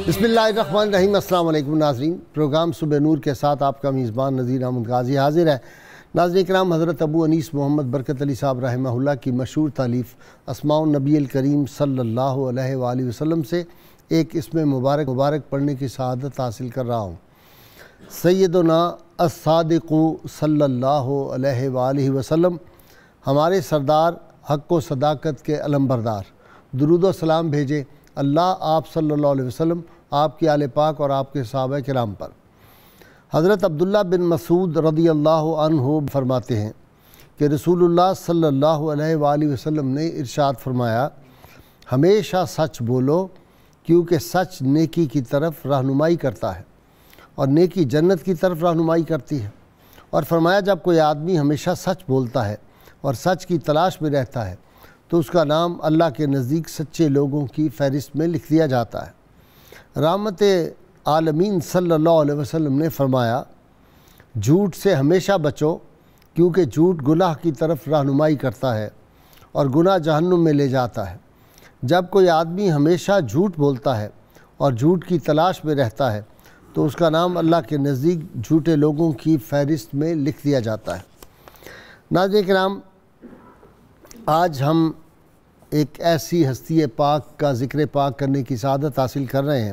بسم اللہ الرحمن الرحیم۔ السلام علیکم ناظرین، پروگرام صبح نور کے ساتھ آپ کا میزبان نذیر احمد غازی حاضر ہے۔ ناظرین کرام، حضرت ابو انیس محمد برکت علی صاحب رحمہ اللہ کی مشہور تالیف اسماء النبی الکریم صلی اللہ علیہ وآلہ وسلم سے ایک اسم مبارک پڑھنے کی سعادت حاصل کر رہا ہوں۔ سیدنا الصادق صلی اللہ علیہ وآلہ وسلم، ہمارے سردار حق و صداقت کے علمبردار، درود و سلام بھیجے اللہ آپ صلی اللہ علیہ وسلم، آپ کی آل پاک اور آپ کے صحابہ کرام پر۔ حضرت عبداللہ بن مسعود رضی اللہ عنہ فرماتے ہیں کہ رسول اللہ صلی اللہ علیہ وآلہ وسلم نے ارشاد فرمایا، ہمیشہ سچ بولو کیونکہ سچ نیکی کی طرف رہنمائی کرتا ہے اور نیکی جنت کی طرف رہنمائی کرتی ہے۔ اور فرمایا، جب کوئی آدمی ہمیشہ سچ بولتا ہے اور سچ کی تلاش میں رہتا ہے تو اس کا نام اللہ کے نزدیک سچے لوگوں کی فہرست میں لکھ دیا جاتا ہے۔ رحمت عالمین صلی اللہ علیہ وسلم نے فرمایا، جھوٹ سے ہمیشہ بچو کیونکہ جھوٹ گناہ کی طرف رہنمائی کرتا ہے اور گناہ جہنم میں لے جاتا ہے۔ جب کوئی آدمی ہمیشہ جھوٹ بولتا ہے اور جھوٹ کی تلاش میں رہتا ہے تو اس کا نام اللہ کے نزدیک جھوٹے لوگوں کی فہرست میں لکھ دیا جاتا ہے۔ ناظرین کرام، آج ہم ایک ایسی ہستی پاک کا ذکر پاک کرنے کی سعادت حاصل کر رہے ہیں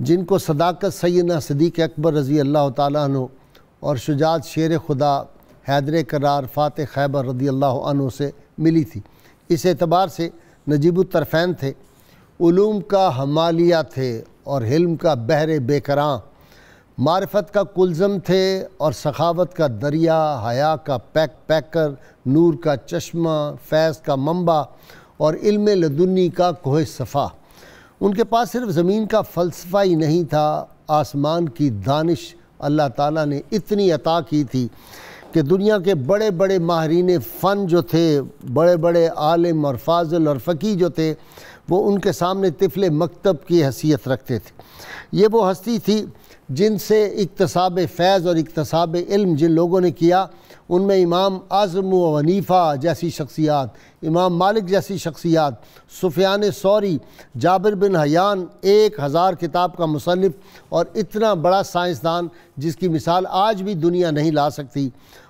جن کو صداقت سیدنا صدیق اکبر رضی اللہ تعالیٰ عنہ اور شجاعت شیر خدا حیدر کرار فاتح خیبر رضی اللہ عنہ سے ملی تھی۔ اس اعتبار سے نجیب الطرفین تھے، علوم کا حمالیہ تھے اور حلم کا بحر بے کراں، معرفت کا کلزم تھے اور سخاوت کا دریا، حیا کا پیکر، نور کا چشمہ، فیض کا منبع اور علم لدنی کا کوہ صفا۔ ان کے پاس صرف زمین کا فلسفہ ہی نہیں تھا، آسمان کی دانش اللہ تعالیٰ نے اتنی عطا کی تھی کہ دنیا کے بڑے بڑے ماہرین فن جو تھے، بڑے بڑے عالم اور فاضل اور فقیہ جو تھے، وہ ان کے سامنے طفل مکتب کی حیثیت رکھتے تھے۔ یہ وہ ہستی تھی جن سے اکتساب فیض اور اکتساب علم جن لوگوں نے کیا، ان میں امام اعظم و حنیفہ جیسی شخصیات، امام مالک جیسی شخصیات، سفیان ثوری، جابر بن حیان 1000 کتاب کا مصنف اور اتنا بڑا سائنسدان جس کی مثال آج بھی دنیا نہیں لا سکتی،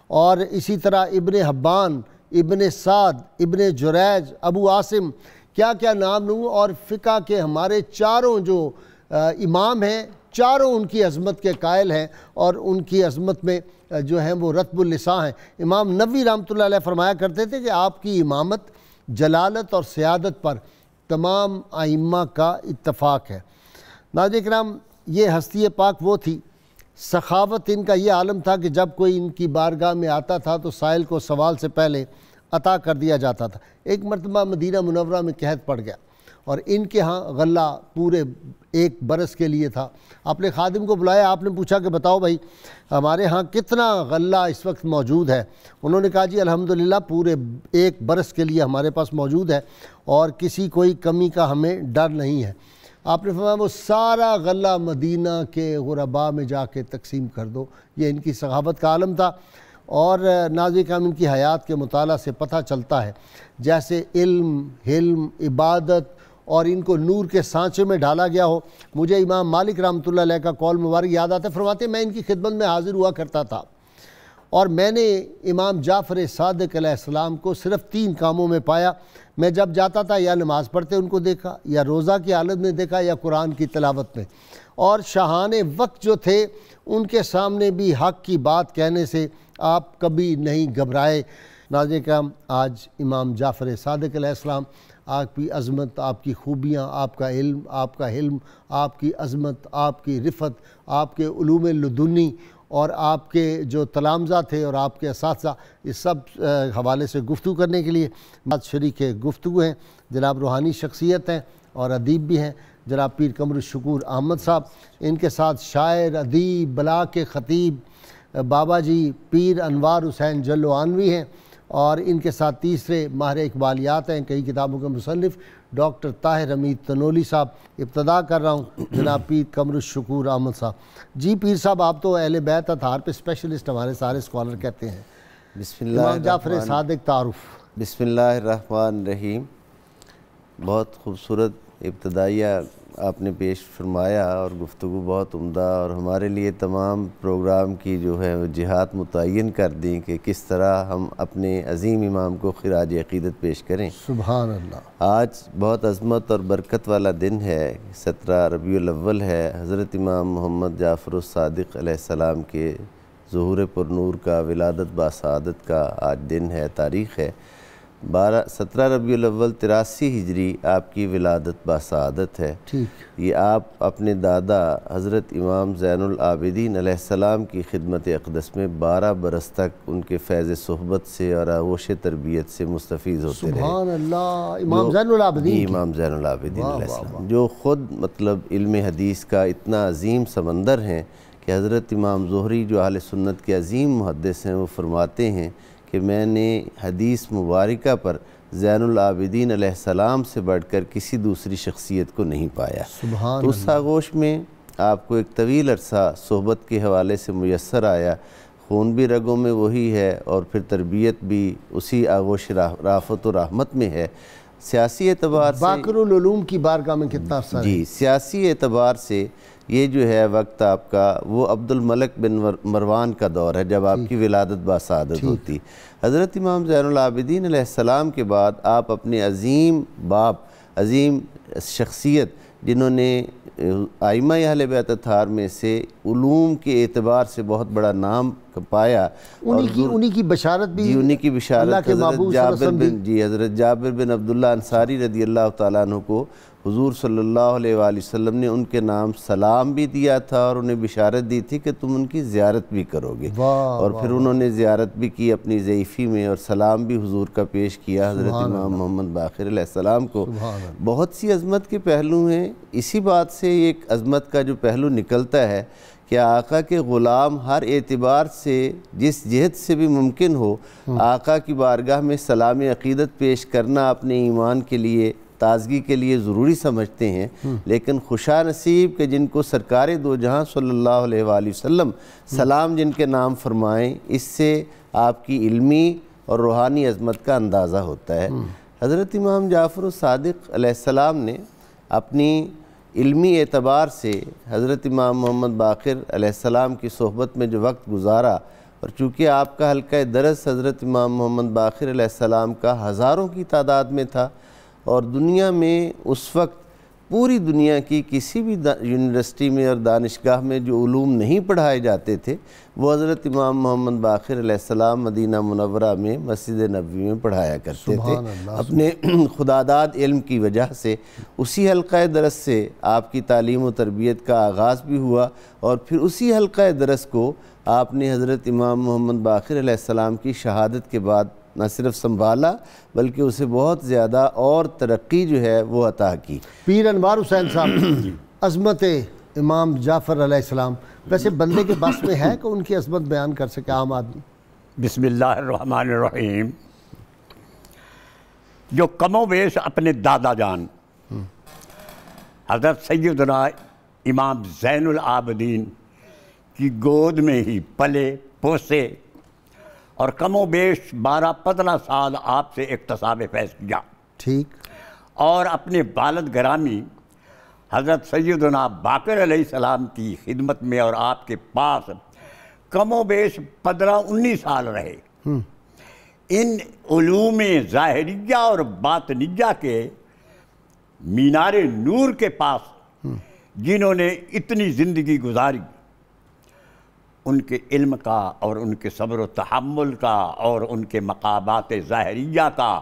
اور اسی طرح ابن حبان، ابن سعد، ابن جریج، ابو عاصم، کیا کیا نام لوں، اور فقہ کے ہمارے چاروں جو امام ہیں، چاروں ان کی عظمت کے قائل ہیں اور ان کی عظمت میں جو ہیں وہ رتب اللساں ہیں۔ امام نووی رحمۃ اللہ علیہ فرمایا کرتے تھے کہ آپ کی امامت، جلالت اور سیادت پر تمام ائمہ کا اتفاق ہے۔ ناظرین کرام، یہ ہستی پاک وہ تھی، سخاوت ان کا یہ عالم تھا کہ جب کوئی ان کی بارگاہ میں آتا تھا تو سائل کو سوال سے پہلے عطا کر دیا جاتا تھا۔ ایک مرتبہ مدینہ منورہ میں قحط پڑ گیا اور ان کے ہاں غلہ پورے 1 برس کے لیے تھا۔ آپ نے خادم کو بلایا، آپ نے پوچھا کہ بتاؤ بھائی ہمارے ہاں کتنا غلہ اس وقت موجود ہے؟ انہوں نے کہا، جی الحمدللہ پورے 1 برس کے لیے ہمارے پاس موجود ہے اور کسی کوئی کمی کا ہمیں ڈر نہیں ہے۔ آپ نے فرمایا، وہ سارا غلہ مدینہ کے غرباء میں جا کے تقسیم کر دو۔ یہ ان کی سخاوت کا عالم تھا۔ اور ناظرین کرام، ان کی حیات کے مطالعہ سے پتہ چلتا ہے جیسے علم، حلم، عبادت اور ان کو نور کے سانچے میں ڈالا گیا ہو۔ مجھے امام مالک رحمۃ اللہ علیہ کا قول مبارک یاد آتا ہے، فرماتے ہیں میں ان کی خدمت میں حاضر ہوا کرتا تھا اور میں نے امام جعفر صادق علیہ السلام کو صرف 3 کاموں میں پایا۔ میں جب جاتا تھا یا نماز پڑھتے ان کو دیکھا، یا روزہ کی حالت میں دیکھا، یا قرآن کی تلاوت میں۔ اور شاہان وقت جو تھے ان کے سامنے بھی حق کی بات کہنے سے آپ کبھی نہیں گھبرائے۔ ناظرین کرام، آج امام جعفر صادق علیہ السلام، آپ کی عظمت، آپ کی خوبیاں، آپ کا علم، آپ کا حلم، آپ کی عظمت، آپ کی رفت، آپ کے علوم لدنی اور آپ کے جو تلامذہ تھے اور آپ کے اساتذہ، اس سب حوالے سے گفتگو کرنے کے لیے بات شریک گفتگو ہیں۔ جناب روحانی شخصیت ہیں اور ادیب بھی ہیں، جناب پیر قمر الشکور احمد صاحب۔ ان کے ساتھ شاعر، ادیب، بلا کے خطیب بابا جی پیر انوار حسین جلوانوی ہیں، اور ان کے ساتھ تیسرے ماہر اقبالیات ہیں، کئی کتابوں کے مصنف ڈاکٹر طاہر حمید تنولی صاحب۔ ابتدا کر رہا ہوں جناب پیر قمر الشکور احمد صاحب۔ جی پیر صاحب، آپ تو اہل بیت اطہار پہ اسپیشلسٹ، ہمارے سارے اسکالر کہتے ہیں۔ بسم اللہ امام جعفر صادق تعارف۔ بسم اللہ الرحمن الرحیم. بہت خوبصورت ابتدائیہ آپ نے پیش فرمایا اور گفتگو بہت عمدہ، اور ہمارے لیے تمام پروگرام کی جو ہے جہات متعین کر دیں کہ کس طرح ہم اپنے عظیم امام کو خراج عقیدت پیش کریں. سبحان اللہ. آج بہت عظمت اور برکت والا دن ہے، 17 ربیع الاول ہے. حضرت امام محمد جعفر الصادق علیہ السلام کے ظہور پر نور کا، ولادت باسعادت کا آج دن ہے، تاریخ ہے. 17 ربیع الاول 83 ہجری آپ کی ولادت باسعادت ہے. یہ آپ اپنے دادا حضرت امام زین العابدین علیہ السلام کی خدمت اقدس میں 12 برس تک ان کے فیض صحبت سے اور آغوش تربیت سے مستفیض ہوتے رہے. سبحان اللہ. امام زین العابدین. امام زین العابدین علیہ السلام جو خود مطلب علم حدیث کا اتنا عظیم سمندر ہیں کہ حضرت امام زہری جو اہل سنت کے عظیم محدث ہیں وہ فرماتے ہیں کہ میں نے حدیث مبارکہ پر زین العابدین علیہ السلام سے بڑھ کر کسی دوسری شخصیت کو نہیں پایا. تو اس آغوش میں آپ کو ایک طویل عرصہ صحبت کے حوالے سے میسر آیا. خون بھی رگوں میں وہی ہے اور پھر تربیت بھی اسی آغوش رافت و رحمت میں ہے. سیاسی اعتبار سے باقر العلوم کی بارگاہ میں کتنا عرصہ ہے؟ جی، سیاسی اعتبار سے یہ جو ہے وقت آپ کا وہ عبد الملک بن مروان کا دور ہے جب آپ کی ولادت باسعادت ہوتی. حضرت امام زین العابدین علیہ السلام کے بعد آپ اپنے عظیم باپ، عظیم شخصیت جنہوں نے ائمہ اہل بیت اطہار میں سے علوم کے اعتبار سے بہت بڑا نام پایا، انہی کی بشارت بھی انہی کی بشارت حضرت جابر بن عبداللہ انصاری رضی اللہ تعالیٰ عنہ کو حضور صلی اللہ علیہ وآلہ وسلم نے ان کے نام سلام بھی دیا تھا اور انہیں بشارت دی تھی کہ تم ان کی زیارت بھی کرو گے. اور پھر انہوں نے زیارت بھی کی اپنی ضعیفی میں اور سلام بھی حضور کا پیش کیا حضرت امام محمد باقر علیہ السلام کو. بہت سی عظمت کے پہلو ہیں. اسی بات سے ایک عظمت کا جو پہلو نکلتا ہے کہ آقا کے غلام ہر اعتبار سے جس جہت سے بھی ممکن ہو آقا کی بارگاہ میں سلام عقیدت پیش کرنا اپنے ایمان کے لیے، تازگی کے لیے ضروری سمجھتے ہیں. لیکن خوشا نصیب کہ جن کو سرکار دو جہاں صلی اللہ علیہ وآلہ وسلم سلام جن کے نام فرمائیں، اس سے آپ کی علمی اور روحانی عظمت کا اندازہ ہوتا ہے. حضرت امام جعفر الصادق علیہ السلام نے اپنی علمی اعتبار سے حضرت امام محمد باقر علیہ السلام کی صحبت میں جو وقت گزارا، اور چونکہ آپ کا حلقہ درس حضرت امام محمد باقر علیہ السلام کا ہزاروں کی تعداد میں تھا، اور دنیا میں اس وقت پوری دنیا کی کسی بھی یونیورسٹی میں اور دانشگاہ میں جو علوم نہیں پڑھائے جاتے تھے وہ حضرت امام محمد باقر علیہ السلام مدینہ منورہ میں مسجد نبوی میں پڑھایا کرتے تھے. اپنے خداداد علم کی وجہ سے اسی حلقہ درس سے آپ کی تعلیم و تربیت کا آغاز بھی ہوا، اور پھر اسی حلقہ درس کو آپ نے حضرت امام محمد باقر علیہ السلام کی شہادت کے بعد نہ صرف سنبھالا بلکہ اسے بہت زیادہ اور ترقی جو ہے وہ عطا کی. پیر انوار حسین صاحب، عظمت امام جعفر علیہ السلام ویسے بندے کے بس میں ہے کہ ان کی عظمت بیان کر سکے عام آدمی؟ بسم اللہ الرحمن الرحیم. جو کم و بیش اپنے دادا جان حضرت سیدنا امام زین العابدین کی گود میں ہی پلے پوسے اور کم و بیش 12-15 سال آپ سے اکتساب فیض کیا، ٹھیک، اور اپنے والد گرامی حضرت سیدنا باقر علیہ السلام کی خدمت میں اور آپ کے پاس کم و بیش 15-19 سال رہے. ان علوم ظاہریہ اور باطنیہ کے مینار نور کے پاس جنہوں نے اتنی زندگی گزاری، ان کے علم کا اور ان کے صبر و تحمل کا اور ان کے مقامات ظاہریہ کا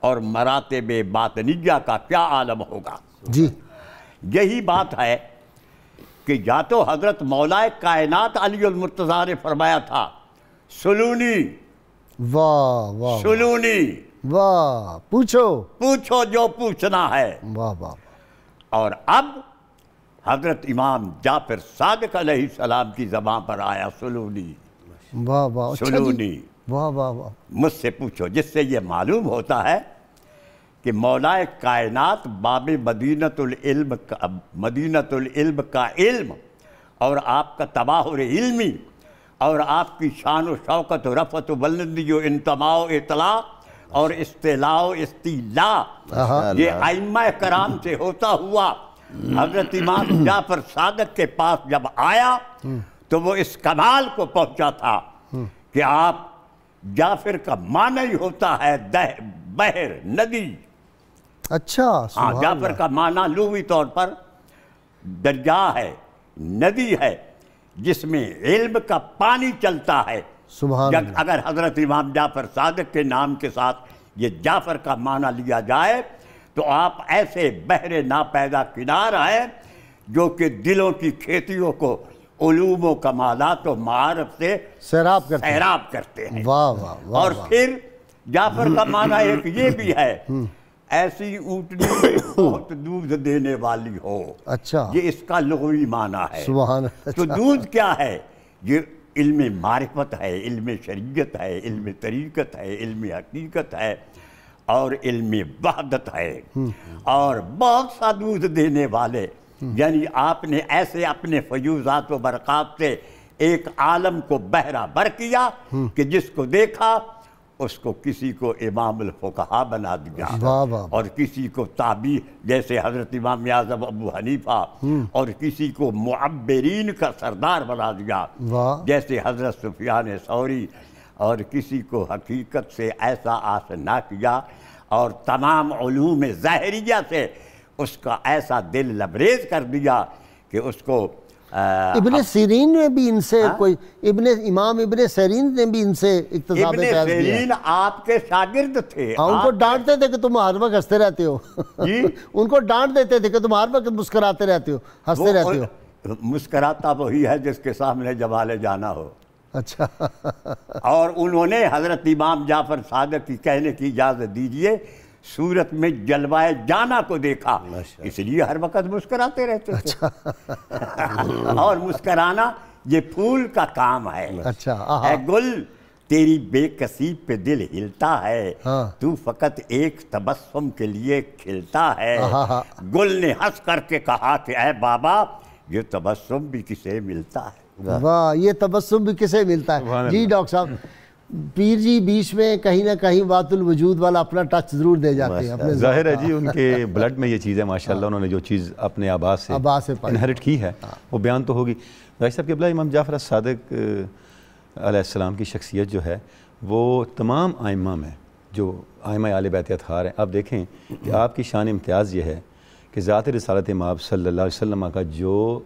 اور مراتب باطنیہ کا کیا عالم ہوگا. جی، یہی بات ہے کہ یا تو حضرت مولا کائنات علی المرتضیٰ نے فرمایا تھا سلونی، واہ واہ سلونی، واہ، پوچھو جو پوچھنا ہے. واہ واہ. اور اب حضرت امام جعفر صادق علیہ السلام کی زبان پر آیا سلونی، واہ واہ، سلونی، واہ واہ واہ. مجھ سے پوچھو، جس سے یہ معلوم ہوتا ہے کہ مولا کائنات باب مدینۃ العلم کا علم اور آپ کا تباہر علمی اور آپ کی شان و شوکت و رفعت و بلندی و انتماء و اطلاع اور استلاء و استیلا یہ ائمہ کرام سے ہوتا ہوا حضرت امام جعفر صادق کے پاس جب آیا تو وہ اس کمال کو پہنچا تھا کہ آپ جعفر کا معنی ہی ہوتا ہے بحر، ندی. اچھا ہاں، جعفر کا معنی لغوی طور پر دریا ہے، ندی ہے جس میں علم کا پانی چلتا ہے. سبحان اللہ. اگر حضرت امام جعفر صادق کے نام کے ساتھ یہ جعفر کا معنی لیا جائے تو آپ ایسے بحر ناپیدا کنار ہیں جو کہ دلوں کی کھیتیوں کو علوم و کمالات و معارف سے سیراب کرتے ہیں. واہ واہ واہ. اور پھر جعفر کا معنی ایک یہ بھی ہے ایسی اونٹنی بہت دودھ دینے والی ہو. اچھا، یہ اس کا لغوی معنی ہے. سبحان اللہ. تو دودھ کیا ہے؟ یہ علم معرفت ہے، علم شریعت ہے، علم طریقت ہے، علم حقیقت ہے اور علم وحدت ہے اور بہت سا دودھ دینے والے. یعنی آپ نے ایسے اپنے فیوزات و برکات سے ایک عالم کو بہرہ بر کیا کہ جس کو دیکھا اس کو کسی کو امام الفقہاء بنا دیا اور کسی کو تابعی جیسے حضرت امام اعظم ابو حنیفہ اور کسی کو معبرین کا سردار بنا دیا جیسے حضرت سفیان ثوری اور کسی کو حقیقت سے ایسا آشنا کیا اور تمام علوم ظاہریہ سے اس کا ایسا دل لبریز کر دیا کہ اس کو ابن سیرین نے بھی ان سے کوئی امام ابن سیرین نے بھی ان سے اقتضاب ابن سیرین آپ کے شاگرد تھے. ان کو ڈانٹتے تھے کہ تم ہر وقت ہنستے رہتے ہو. ان کو ڈانٹ دیتے تھے کہ تم ہر وقت مسکراتے رہتے ہو، ہنستے رہتے ہو. مسکراتا وہی ہے جس کے سامنے جوال جانا ہو. اچھا. اور انہوں نے حضرت امام جعفر صادق کی کہنے کی اجازت دیجئے صورت میں جلوہ جانا کو دیکھا اس لیے ہر وقت مسکراتے رہتے تھے. اور مسکرانا یہ پھول کا کام ہے. اے گل تیری بے کسی پہ دل ہلتا ہے تو فقط ایک تبسم کے لیے کھلتا ہے. گل نے ہنس کر کے کہا کہ اے بابا یہ تبسم بھی کسے ملتا ہے. واہ، یہ تبسم بھی کسے ملتا ہے. جی ڈاکٹر صاحب، پیر جی بیچ میں کہیں نہ کہیں وات الوجود والا اپنا ٹچ ضرور دے جاتے ہیں. ظاہر ہے جی، ان کے بلڈ میں یہ چیز ہے ماشاءاللہ. انہوں نے جو چیز اپنے آبا سے انہیرٹ کی ہے وہ بیان تو ہوگی. بھائی صاحب قبلہ امام جعفر صادق علیہ السلام کی شخصیت جو ہے وہ تمام ائمہ میں جو ائمہ اہل بیت اطہار ہیں، آپ دیکھیں کہ آپ کی شان امتیاز یہ ہے کہ ذات رسالت مآب صلی اللہ علیہ وسلم کا جو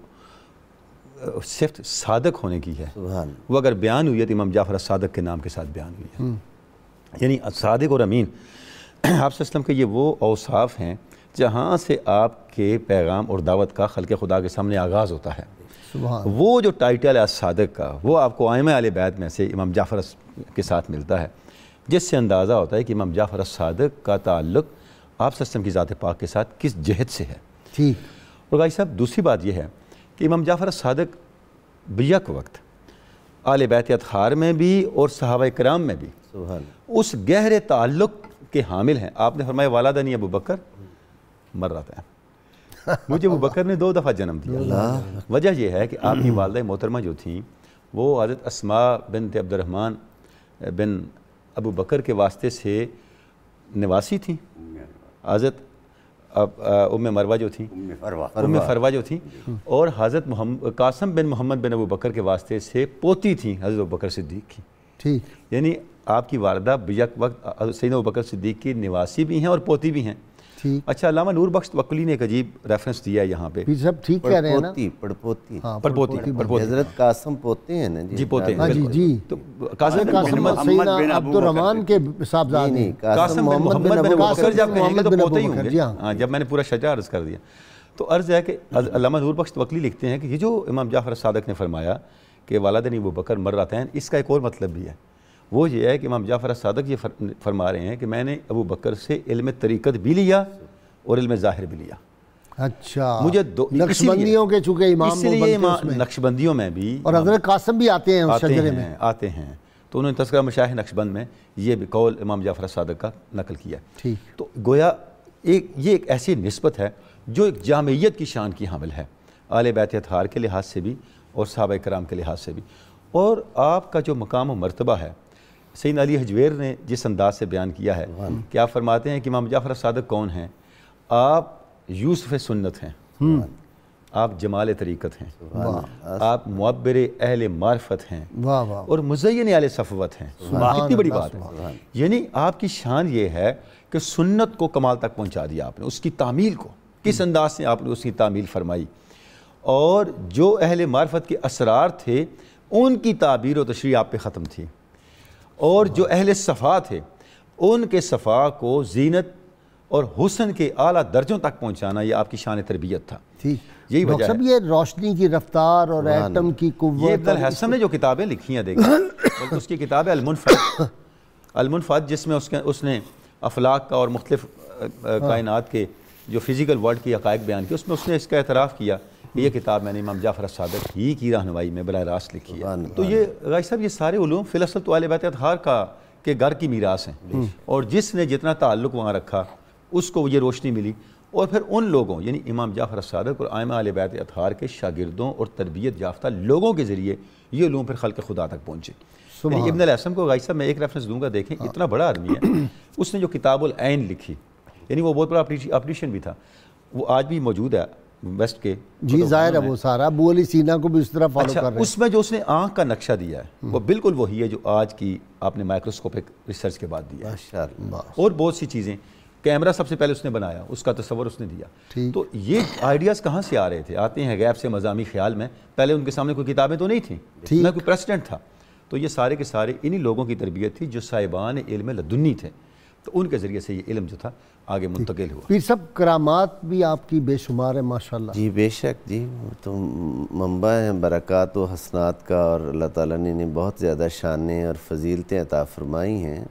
صفت صادق ہونے کی ہے وہ اگر بیان ہوئی ہے تو امام جعفر صادق کے نام کے ساتھ بیان ہوئی ہے. یعنی صادق اور امین آپ صلی اللہ علیہ وسلم کے یہ وہ اوصاف ہیں جہاں سے آپ کے پیغام اور دعوت کا خلق خدا کے سامنے آغاز ہوتا ہے. وہ جو ٹائٹل ہے صادق کا وہ آپ کو ائمہ اہل بیت میں سے امام جعفر کے ساتھ ملتا ہے، جس سے اندازہ ہوتا ہے کہ امام جعفر صادق کا تعلق آپ صلی اللہ علیہ وسلم کی ذات پاک کے ساتھ کس جہت سے ہے. ٹھیک. اور بھائی صاحب دوسری بات یہ ہے کہ امام جعفر صادق بیک وقت آل بیت اطہار میں بھی اور صحابہ کرام میں بھی اس گہرے تعلق کے حامل ہیں. آپ نے فرمایا والدنی ابو بکر مر رہا ہے. مجھے ابو بکر نے 2 دفعہ جنم دیا. وجہ یہ ہے کہ آپ کی والدہ محترمہ جو تھیں وہ حضرت اسماء بنت عبد الرحمن بن ابو بکر کے واسطے سے نواسی تھیں. حضرت ام مروہ جو تھیں، ام فروہ جو تھیں، اور حضرت قاسم بن محمد بن ابو بکر کے واسطے سے پوتی تھیں حضرت ابو بکر صدیق کی. ٹھیک. یعنی آپ کی والدہ بیک وقت سیدنا ابو بکر صدیق کی نواسی بھی ہیں اور پوتی بھی ہیں. اچھا، علامہ نور بخش توکلی نے ایک عجیب ریفرنس دیا ہے یہاں پہ. سب ٹھیک کہہ رہے ہیں نا. پڑپوتی حضرت قاسم پوتے ہیں نا جی. پوتے ہیں. جی. تو قاسم بن محمد بن عبد الرحمن کے صاحبزادے قاسم بن محمد بن ابو بکر جب کہیں گے تو پوتے ہی ہوں گے. ہاں، جب میں نے پورا شجاع عرض کر دیا تو عرض ہے کہ علامہ نور بخش توکلی لکھتے ہیں کہ یہ جو امام جعفر صادق نے فرمایا کہ والدین ابو بکر مر رہتے ہیں، اس کا ایک اور مطلب بھی ہے. وہ یہ ہے کہ امام جعفر صادق یہ فرما رہے ہیں کہ میں نے ابو بکر سے علم طریقت بھی لیا اور علم ظاہر بھی لیا. اچھا. مجھے نقشبندیوں کے چونکہ امام اس لیے نقشبندیوں میں بھی اور حضرت قاسم بھی آتے ہیں اس شجرے میں آتے ہیں. تو انہوں نے تذکرہ مشایخ نقشبند میں یہ بھی قول امام جعفر صادق کا نقل کیا. ٹھیک. تو گویا یہ ایک ایسی نسبت ہے جو ایک جامعیت کی شان کی حامل ہے آل بیت اطہار کے لحاظ سے بھی اور صحابہ کرام کے لحاظ سے بھی. اور آپ کا جو مقام و مرتبہ ہے سیدنا علی حجویر نے جس انداز سے بیان کیا ہے کہ آپ فرماتے ہیں کہ امام جعفر صادق کون ہیں؟ آپ یوسف سنت ہیں، آپ جمال طریقت ہیں، آپ معبر اہل معرفت ہیں، اور مزین اہل صفوت ہیں۔ کتنی بڑی بات ہے! یعنی آپ کی شان یہ ہے کہ سنت کو کمال تک پہنچا دیا آپ نے، اس کی تعمیل کو کس انداز سے آپ نے اس کی تعمیل فرمائی، اور جو اہل معرفت کے اسرار تھے ان کی تعبیر و تشریح آپ پہ ختم تھی، اور جو اہل صفا تھے ان کے صفا کو زینت اور حسن کے اعلیٰ درجوں تک پہنچانا یہ آپ کی شان تربیت تھا۔ یہی وجہ ہے یہ روشنی کی رفتار اور ایٹم کی قوت۔ یہ ابن الحسن نے جو کتابیں لکھی ہیں دیکھیں، اس کی کتاب ہے المنفعت، جس میں اس نے افلاک کا اور مختلف کائنات کے جو فزیکل ورلڈ کی حقائق بیان کی، اس میں اس نے اس کا اعتراف کیا کہ یہ کتاب میں نے امام جعفر صادق ہی کی رہنمائی میں براہ راست لکھی ہے۔ تو یہ غازی صاحب، یہ سارے علوم فی الاصل تو اہل بیت اطہار کے گھر کی میراث ہیں، اور جس نے جتنا تعلق وہاں رکھا اس کو یہ روشنی ملی، اور پھر ان لوگوں یعنی امام جعفر صادق اور ائمہ اہل بیت اطہار کے شاگردوں اور تربیت یافتہ لوگوں کے ذریعے یہ علوم پھر خلق خدا تک پہنچے۔ یعنی ابن الحسن کو غازی صاحب میں ایک ریفرنس دوں گا، دیکھیں اتنا بڑا آدمی ہے، اس نے جو کتاب العین لکھی، یعنی وہ بہت بڑا اپریشین بھی تھا، وہ آج بھی موجود ہے ویسٹ کے۔ جی ظاہر ہے، وہ سارا ابو علی سینا کو بھی اس طرح فالو کر رہے ہیں۔ اس میں جو اس نے آنکھ کا نقشہ دیا ہے وہ بالکل وہی ہے جو آج کی آپ نے مائکروسکوپک ریسرچ کے بعد دیا ہے، اور بہت سی چیزیں، کیمرہ سب سے پہلے اس نے بنایا، اس کا تصور اس نے دیا۔ تو یہ آئیڈیاز کہاں سے آ رہے تھے؟ آتے ہیں غیب سے مضامی خیال میں، پہلے ان کے سامنے کوئی کتابیں تو نہیں تھیں، نہ کوئی پریسیڈنٹ تھا، تو یہ سارے کے سارے انہی لوگوں کی تربیت تھی جو صاحبان علم لدنی تھے، تو ان کے ذریعے سے یہ علم جو تھا آگے منتقل ہوا۔ پیر صاحب، کرامات بھی آپ کی بے شمار ہیں ماشاءاللہ۔ جی بے شک، جی تو منبع ہیں برکات و حسنات کا، اور اللہ تعالیٰ نے بہت زیادہ شانیں اور فضیلتیں عطا فرمائی ہیں۔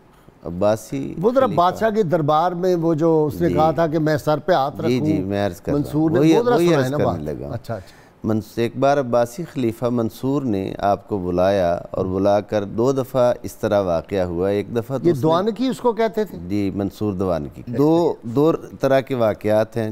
عباسی وہ ذرا بادشاہ کے دربار میں وہ جو اس نے کہا تھا کہ میں سر پہ ہاتھ رکھوں، جی میں عرض کر منصور نے وہی وہ ذرا عرض سنائے نا بات۔ کرنے لگا۔ اچھا اچھا، ایک بار عباسی خلیفہ منصور نے آپ کو بلایا، اور بلا کر 2 دفعہ اس طرح واقعہ ہوا۔ ایک دفعہ تو یہ دوانکی اس کو کہتے تھے؟ جی منصور دوانکی۔ دو طرح کے واقعات ہیں۔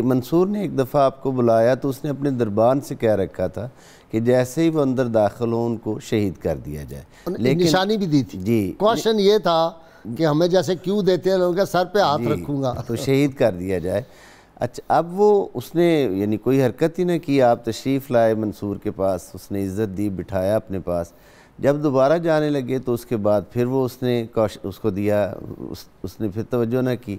منصور نے ایک دفعہ آپ کو بلایا تو اس نے اپنے دربان سے کہہ رکھا تھا کہ جیسے ہی وہ اندر داخل ہوں ان کو شہید کر دیا جائے، لیکن نشانی بھی دی تھی۔ جی کوشچن یہ تھا کہ ہمیں جیسے کیوں دیتے ہیں لوگ، سر پہ ہاتھ رکھوں گا تو شہید کر دیا جائے۔ اچھا، اب وہ اس نے یعنی کوئی حرکت ہی نہ کی، آپ تشریف لائے منصور کے پاس، اس نے عزت دی، بٹھایا اپنے پاس۔ جب دوبارہ جانے لگے تو اس کے بعد پھر وہ اس کو دیا، اس نے پھر توجہ نہ کی۔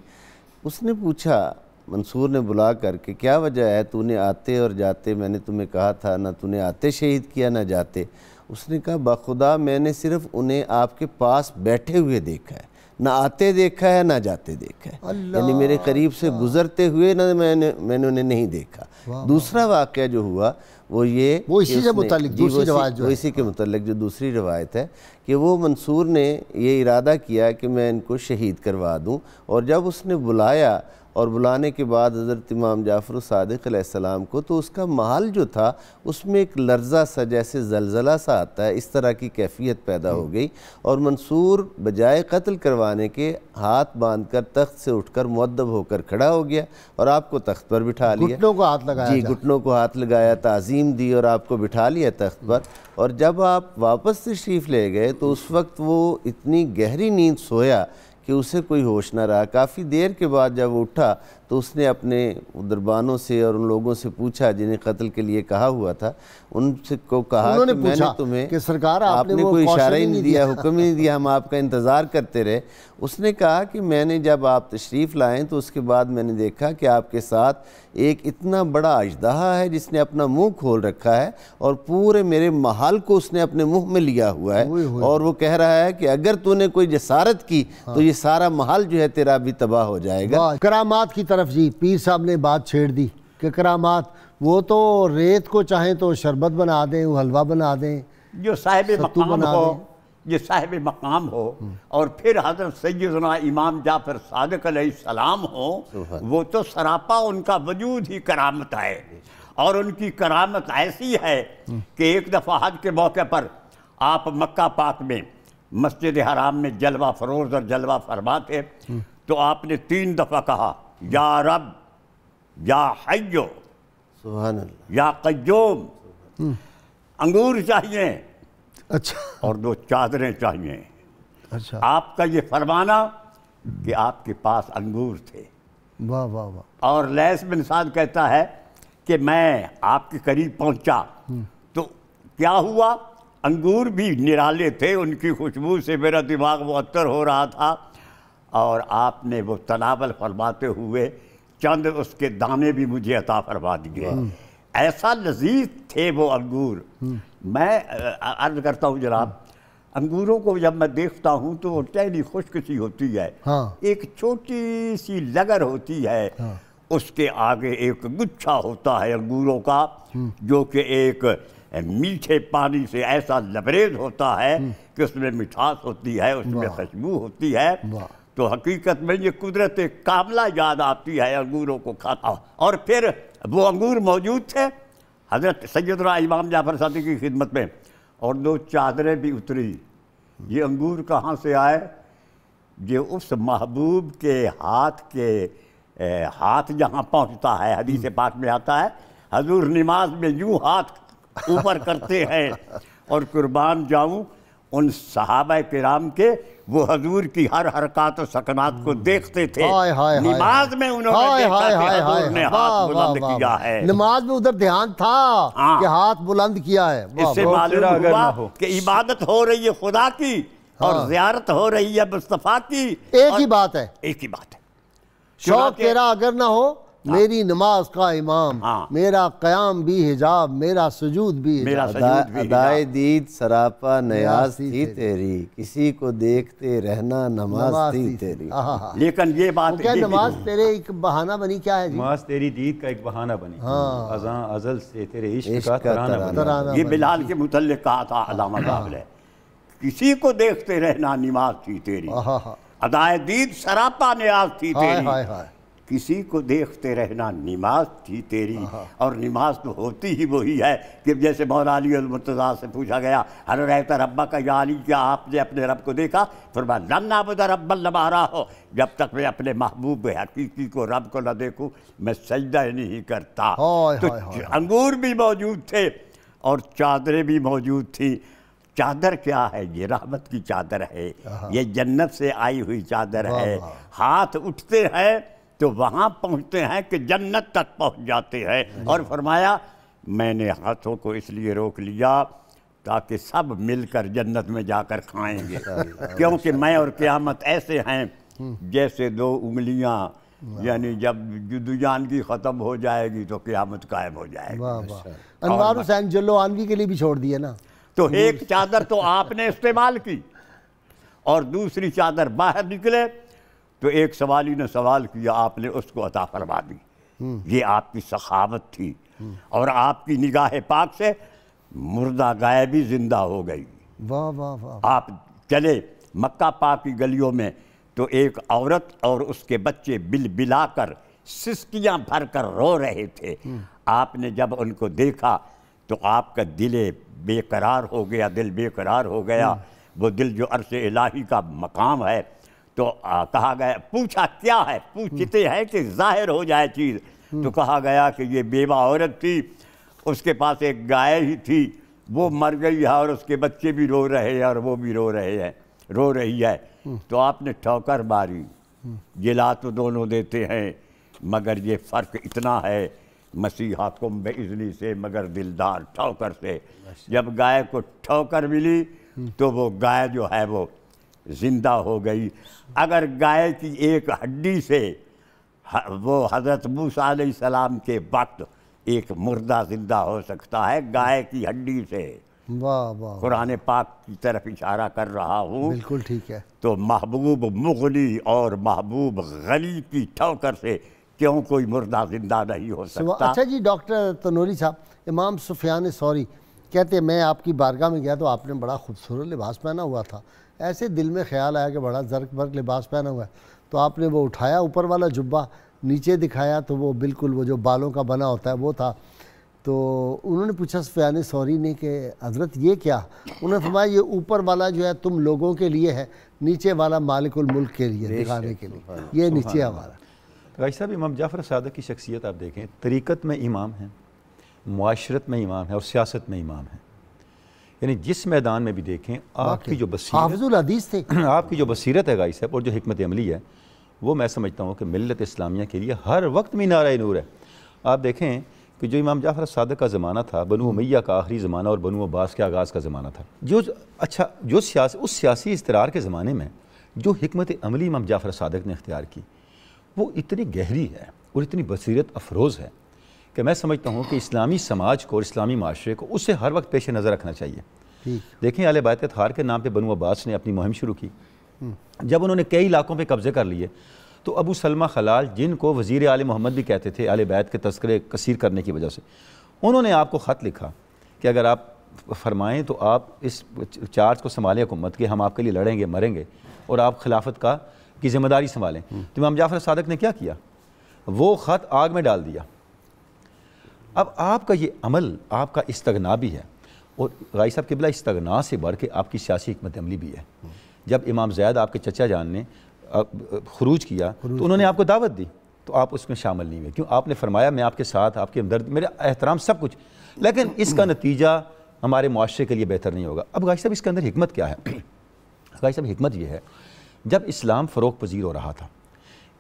اس نے پوچھا منصور نے بلا کر کہ کیا وجہ ہے، تو نے آتے اور جاتے، میں نے تمہیں کہا تھا، نہ تو نے آتے شہید کیا نہ جاتے۔ اس نے کہا بخدا میں نے صرف انہیں آپ کے پاس بیٹھے ہوئے دیکھا ہے، نہ آتے دیکھا ہے نہ جاتے دیکھا ہے، یعنی میرے قریب سے گزرتے ہوئے نہ میں نے انہیں نہیں دیکھا۔ دوسرا واقعہ جو ہوا وہ یہ، وہ اسی سے متعلق دوسری روایت جو ہے، اسی کے متعلق جو دوسری روایت ہے کہ وہ منصور نے یہ ارادہ کیا کہ میں ان کو شہید کروا دوں، اور جب اس نے بلایا اور بلانے کے بعد حضرت امام جعفر صادق علیہ السلام کو، تو اس کا محل جو تھا اس میں ایک لرزہ سا جیسے زلزلہ سا آتا ہے، اس طرح کی کیفیت پیدا ہو گئی، اور منصور بجائے قتل کروانے کے ہاتھ باندھ کر تخت سے اٹھ کر مؤدب ہو کر کھڑا ہو گیا اور آپ کو تخت پر بٹھا لیا۔ گھٹنوں کو ہاتھ لگایا، جی گھٹنوں کو ہاتھ لگایا، تعظیم دی اور آپ کو بٹھا لیا تخت پر۔ اور جب آپ واپس تشریف لے گئے تو اس وقت وہ اتنی گہری نیند سویا کہ اسے کوئی ہوش نہ رہا۔ کافی دیر کے بعد جب وہ اٹھا تو اس نے اپنے دربانوں سے اور ان لوگوں سے پوچھا جنہیں قتل کے لیے کہا ہوا تھا، ان سے کو کہا کہ میں نے تمہیں کہ سرکار آپ نے کوئی اشارہ ہی نہیں دیا، حکم ہی نہیں دیا، ہم آپ کا انتظار کرتے رہے۔ اس نے کہا کہ میں نے جب آپ تشریف لائیں تو اس کے بعد میں نے دیکھا کہ آپ کے ساتھ ایک اتنا بڑا اژدہا ہے جس نے اپنا منہ کھول رکھا ہے، اور پورے میرے محل کو اس نے اپنے منہ میں لیا ہوا ہے، اور وہ کہہ رہا ہے کہ اگر تو نے کوئی جسارت کی تو یہ سارا محل جو ہے تیرا بھی تباہ ہو جائے گا۔ کرامات کی طرف جی پیر صاحب نے بات چھیڑ دی کہ کرامات وہ تو ریت کو چاہیں تو شربت بنا دیں، وہ حلوہ بنا دیں، جو صاحب مقام ہو، جو صاحب مقام ہو، اور پھر حضرت سیدنا امام جعفر صادق علیہ السلام ہو، وہ تو سراپا ان کا وجود ہی کرامت ہے، اور ان کی کرامت ایسی ہے کہ ایک دفعہ حج کے موقع پر آپ مکہ پاک میں مسجد حرام میں جلوہ فروز اور جلوہ فرما تھے، تو آپ نے 3 دفعہ کہا یا رب، یا حیو، سبحان اللہ، یا قیوم۔ انگور چاہیے، اچھا، اور 2 چادریں چاہیے۔ اچھا آپ کا یہ فرمانا کہ آپ کے پاس انگور تھے. واہ واہ واہ. اور لیث بن سعد کہتا ہے کہ میں آپ کے قریب پہنچا تو کیا ہوا, انگور بھی نرالے تھے, ان کی خوشبو سے میرا دماغ معطر ہو رہا تھا, اور آپ نے وہ تناول فرماتے ہوئے چند اس کے دانے بھی مجھے عطا فرما دیے. ایسا لذیذ تھے وہ انگور. میں عرض کرتا ہوں جناب, انگوروں کو جب میں دیکھتا ہوں تو وہ ٹہنی خشک سی ہوتی ہے, ایک چھوٹی سی لگر ہوتی ہے, اس کے آگے ایک گچھا ہوتا ہے انگوروں کا جو کہ ایک میٹھے پانی سے ایسا لبریز ہوتا ہے کہ اس میں مٹھاس ہوتی ہے, اس میں خوشبو ہوتی ہے. تو حقیقت میں یہ قدرت کاملہ یاد آتی ہے انگوروں کو کھاتا. اور پھر وہ انگور موجود تھے حضرت سیدنا امام جعفر صادق کی خدمت میں, اور 2 چادریں بھی اتری. یہ انگور کہاں سے آئے؟ یہ اس محبوب کے ہاتھ جہاں پہنچتا ہے, حدیث پاک میں آتا ہے حضور نماز میں یوں ہاتھ اوپر کرتے ہیں, اور قربان جاؤں ان صحابہ کرام کے, وہ حضور کی ہر حرکات و سکنات کو دیکھتے تھے. نماز میں انہوں نے دیکھا کہ حضور نے ہاتھ بلند کیا ہے. نماز میں ادھر دھیان تھا کہ ہاتھ بلند کیا ہے. اس سے معلوم ہوا کہ عبادت ہو رہی ہے خدا کی اور زیارت ہو رہی ہے مصطفیٰ کی. ایک ہی بات ہے, ایک ہی بات ہے. شوق تیرا اگر نہ ہو میری نماز کا امام, میرا قیام بھی حجاب, میرا سجود بھی حجاب. ادائے دید سراپا نیاز تھی تیری, کسی کو دیکھتے رہنا نماز تھی تیری. لیکن یہ بات کیا نماز تیرے ایک بہانہ بنی, کیا ہے جی؟ نماز تیری دید کا ایک بہانہ بنی, اذاں ازل سے تیرے عشق کا ترانہ بنی. یہ بلال کے متعلق کہا تھا علامہ صاحب نے, کسی کو دیکھتے رہنا نماز تھی تیری, ادائے دید سراپا نیاز تھی تیری, کسی کو دیکھتے رہنا نماز تھی تیری. اور نماز تو ہوتی ہی وہی ہے کہ جیسے مولا علی المرتضیٰ سے پوچھا گیا ہل رأیت ربک یا علی, کیا آپ نے اپنے رب کو دیکھا؟ فرمایا لن نعبد ربا لما رآہ, جب تک میں اپنے محبوب حقیقی کو رب کو نہ دیکھوں میں سجدہ نہیں کرتا. تو انگور بھی موجود تھے اور چادریں بھی موجود تھیں. چادر کیا ہے؟ یہ رحمت کی چادر ہے, یہ جنت سے آئی ہوئی چادر ہے. ہاتھ اٹھتے ہیں تو وہاں پہنچتے ہیں کہ جنت تک پہنچ جاتے ہیں. اور فرمایا میں نے ہاتھوں کو اس لیے روک لیا تاکہ سب مل کر جنت میں جا کر کھائیں گے, کیونکہ میں اور قیامت ایسے ہیں جیسے 2 انگلیاں, یعنی جب جدوجانگی ختم ہو جائے گی تو قیامت قائم ہو جائے گی. انوار حسین جلو آنوی کے لیے بھی چھوڑ دیے نا. تو ایک چادر تو آپ نے استعمال کی اور دوسری چادر باہر نکلے تو ایک سوالی نے سوال کیا, آپ نے اس کو عطا فرما دی. یہ آپ کی سخاوت تھی, اور آپ کی نگاہ پاک سے مردہ گائے بھی زندہ ہو گئی. واہ واہ واہ. آپ چلے مکہ پاک کی گلیوں میں تو ایک عورت اور اس کے بچے بل بلا کر سسکیاں بھر کر رو رہے تھے. آپ نے جب ان کو دیکھا تو آپ کا دل بے قرار ہو گیا, دل بے قرار ہو گیا. وہ دل جو عرش الہی کا مقام ہے. تو کہا گیا, پوچھا کیا ہے, پوچھتے ہیں کہ ظاہر ہو جائے چیز. تو کہا گیا کہ یہ بیوہ عورت تھی, اس کے پاس ایک گائے ہی تھی, وہ مر گئی ہے اور اس کے بچے بھی رو رہے ہیں اور وہ بھی رو رہی ہے. تو آپ نے ٹھوکر ماری. جلا تو دونوں دیتے ہیں مگر یہ فرق اتنا ہے, مسیحا کم بِإِذْنِ سے مگر دلدار ٹھوکر سے. جب گائے کو ٹھوکر ملی تو وہ گائے جو ہے وہ زندہ ہو گئی. اگر گائے کی ایک ہڈی سے وہ حضرت موسیٰ علیہ السلام کے وقت ایک مردہ زندہ ہو سکتا ہے, گائے کی ہڈی سے. واہ واہ. قرآن پاک کی طرف اشارہ کر رہا ہوں. بالکل ٹھیک ہے. تو محبوب مغنی اور محبوب غنی کی ٹھوکر سے کیوں کوئی مردہ زندہ نہیں ہو سکتا؟ اچھا جی ڈاکٹر تنوری صاحب, امام سفیان ثوری کہتے ہیں میں آپ کی بارگاہ میں گیا تو آپ نے بڑا خوبصورت لباس پہنا ہوا تھا. ایسے دل میں خیال آیا کہ بڑا زرق برق لباس پہنا ہوا ہے, تو آپ نے وہ اٹھایا اوپر والا جبہ, نیچے دکھایا تو وہ بالکل وہ جو بالوں کا بنا ہوتا ہے وہ تھا. تو انہوں نے پوچھا سفیان ثوری نے کہ حضرت یہ کیا؟ انہوں نے فرمایا یہ اوپر والا جو ہے تم لوگوں کے لیے ہے, نیچے والا مالک الملک کے لیے, دکھانے کے لیے. یہ نیچے ہمارا. بھائی صاحب امام جعفر صادق کی شخصیت آپ دیکھیں, طریقت میں امام ہیں, معاشرت میں امام ہے اور سیاست میں امام ہے. یعنی جس میدان میں بھی دیکھیں آپ کی جو بصیرت، حافظ الحدیث تھے، آپ کی جو بصیرت ہے غازی صاحب اور جو حکمت عملی ہے، وہ میں سمجھتا ہوں کہ ملت اسلامیہ کے لیے ہر وقت مینارہ نور ہے۔ آپ دیکھیں کہ جو امام جعفر الصادق کا زمانہ تھا، بنو امیہ کا آخری زمانہ اور بنو عباس کے آغاز کا زمانہ تھا، اس سیاسی اضطرار کے زمانے میں جو حکمت عملی امام جعفر الصادق نے اختیار کی وہ اتنی گہری ہے اور اتنی بصیرت افروز ہے کہ میں سمجھتا ہوں کہ اسلامی سماج کو اور اسلامی معاشرے کو اسے ہر وقت پیش نظر رکھنا چاہیے۔ دیکھیں اہل بیت اطہار کے نام پہ بنو عباس نے اپنی مہم شروع کی۔ جب انہوں نے کئی علاقوں پہ قبضے کر لیے تو ابو سلمہ خلال، جن کو وزیر آل محمد بھی کہتے تھے اہل بیت کے تذکرے کثیر کرنے کی وجہ سے، انہوں نے آپ کو خط لکھا کہ اگر آپ فرمائیں تو آپ اس چارج کو سنبھالیں حکومت کے، ہم آپ کے لیے لڑیں گے، مریں گے، اور آپ خلافت کی ذمہ داری سنبھالیں۔ تو امام جعفر صادق نے کیا کیا؟ وہ خط آگ میں ڈال دیا۔ اب آپ کا یہ عمل آپ کا استغنا بھی ہے، اور غازی صاحب قبلہ استغنا سے بڑھ کے آپ کی سیاسی حکمت عملی بھی ہے۔ جب امام زید آپ کے چچا جان نے خروج کیا تو انہوں نے آپ کو دعوت دی تو آپ اس میں شامل نہیں ہوئے، کیوں؟ آپ نے فرمایا میں آپ کے ساتھ، آپ کے ہمدرد، میرا احترام سب کچھ، لیکن اس کا نتیجہ ہمارے معاشرے کے لیے بہتر نہیں ہوگا۔ اب غازی صاحب اس کے اندر حکمت کیا ہے؟ غازی صاحب حکمت یہ ہے، جب اسلام فروغ پذیر ہو رہا تھا،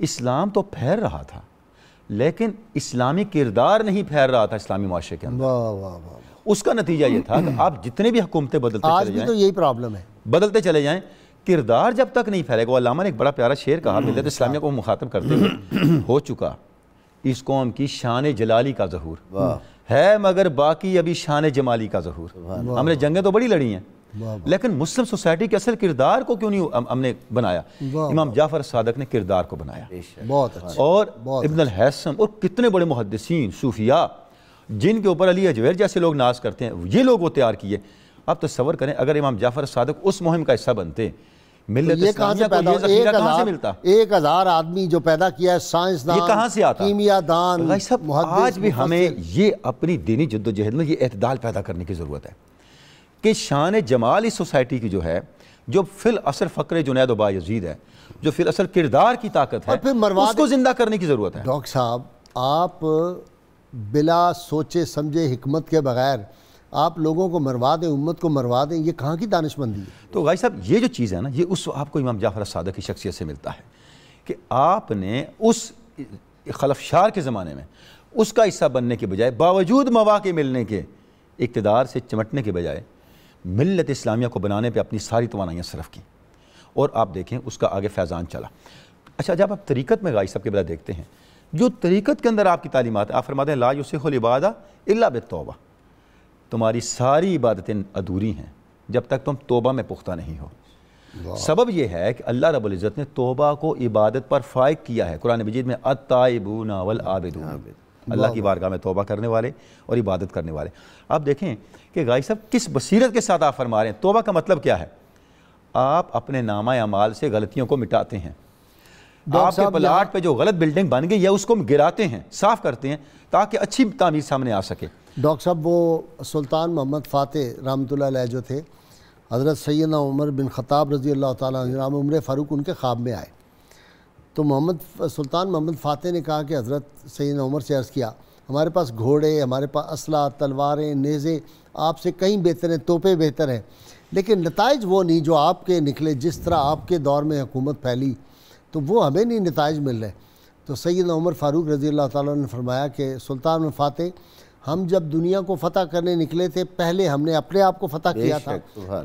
اسلام تو پھیل رہا تھا، لیکن اسلامی کردار نہیں پھیل رہا تھا اسلامی معاشرے کے اندر۔ اس کا نتیجہ یہ تھا کہ آپ جتنے بھی حکومتیں بدلتے چلے جائیں، آج بھی تو یہی پرابلم ہے، بدلتے چلے جائیں، کردار جب تک نہیں پھیلے گا۔ علامہ نے ایک بڑا پیارا شعر کہا ملت اسلامیہ کو مخاطب کرتے ہوئے، ہو چکا اس قوم کی شان جلالی کا ظہور ہے مگر باقی ابھی شان جمالی کا ظہور۔ ہم نے جنگیں تو بڑی لڑی ہیں، لیکن مسلم سوسائٹی کے اصل کردار کو کیوں نہیں ہم نے بنایا؟ امام جعفر صادق نے کردار کو بنایا، بہت اچھا۔ اور ابن الحیثم اور کتنے بڑے محدثین صوفیاء جن کے اوپر علی اجویر جیسے لوگ ناز کرتے ہیں، یہ لوگ وہ تیار کیے۔ آپ تصور کریں اگر امام جعفر صادق اس مہم کا حصہ بنتے، ملت اسلامیہ کو یہ ذخیرہ کہاں سے ملتا؟ 1000 آدمی جو پیدا کیا ہے، سائنسدان، یہ کہاں سے آتا؟ کیمیا دان، آج بھی ہمیں یہ اپنی دینی جد و جہد میں یہ اعتدال پیدا کرنے کی ضرورت ہے کہ شان جمال اس سوسائٹی کی جو ہے، جو فی الاصل فقر جنید و بایزید ہے، جو فی الاصل کردار کی طاقت ہے، اس کو زندہ کرنے کی ضرورت ہے۔ ڈاکٹر صاحب، آپ بلا سوچے سمجھے حکمت کے بغیر آپ لوگوں کو مروا دیں، امت کو مروا دیں، یہ کہاں کی دانش مندی ہے؟ تو غازی صاحب یہ جو چیز ہے نا، یہ اس آپ کو امام جعفر الصادق کی شخصیت سے ملتا ہے کہ آپ نے اس خلفشار کے زمانے میں اس کا حصہ بننے کے بجائے، باوجود مواقع ملنے کے، اقتدار سے چمٹنے کے بجائے ملت اسلامیہ کو بنانے پہ اپنی ساری توانائیاں صرف کی، اور آپ دیکھیں اس کا آگے فیضان چلا۔ اچھا، جب آپ طریقت میں غازی صاحب کے بلا دیکھتے ہیں، جو طریقت کے اندر آپ کی تعلیمات ہیں، آپ فرماتے ہیں لا یصح العبادہ الا بالتوبہ، تمہاری ساری عبادتیں ادھوری ہیں جب تک تم توبہ میں پختہ نہیں ہو۔ سبب یہ ہے کہ اللہ رب العزت نے توبہ کو عبادت پر فائق کیا ہے۔ قرآن مجید میں التائبون والعابدون، اللہ کی بارگاہ میں توبہ کرنے والے اور عبادت کرنے والے۔ آپ دیکھیں کہ غازی صاحب کس بصیرت کے ساتھ آپ فرما رہے ہیں۔ توبہ کا مطلب کیا ہے؟ آپ اپنے نامہ اعمال سے غلطیوں کو مٹاتے ہیں، آپ کے پلاٹ پہ جو غلط بلڈنگ بن گئی ہے اس کو گراتے ہیں، صاف کرتے ہیں تاکہ اچھی تعمیر سامنے آ سکے۔ ڈاکٹر صاحب، وہ سلطان محمد فاتح رحمۃ اللہ علیہ جو تھے، حضرت سیدنا عمر بن خطاب رضی اللہ تعالیٰ عنہ، جناب عمر فاروق ان کے خواب میں آئے تو سلطان محمد فاتح نے کہا کہ حضرت سیدنا عمر سے عرض کیا، ہمارے پاس گھوڑے، ہمارے پاس اسلحہ، تلواریں، نیزے آپ سے کہیں بہتر ہیں، توپیں بہتر ہیں، لیکن نتائج وہ نہیں جو آپ کے نکلے۔ جس طرح آپ کے دور میں حکومت پھیلی تو وہ ہمیں نہیں نتائج مل رہے۔ تو سیدنا عمر فاروق رضی اللہ تعالیٰ نے فرمایا کہ سلطان محمد فاتح، ہم جب دنیا کو فتح کرنے نکلے تھے، پہلے ہم نے اپنے آپ کو فتح کیا تھا،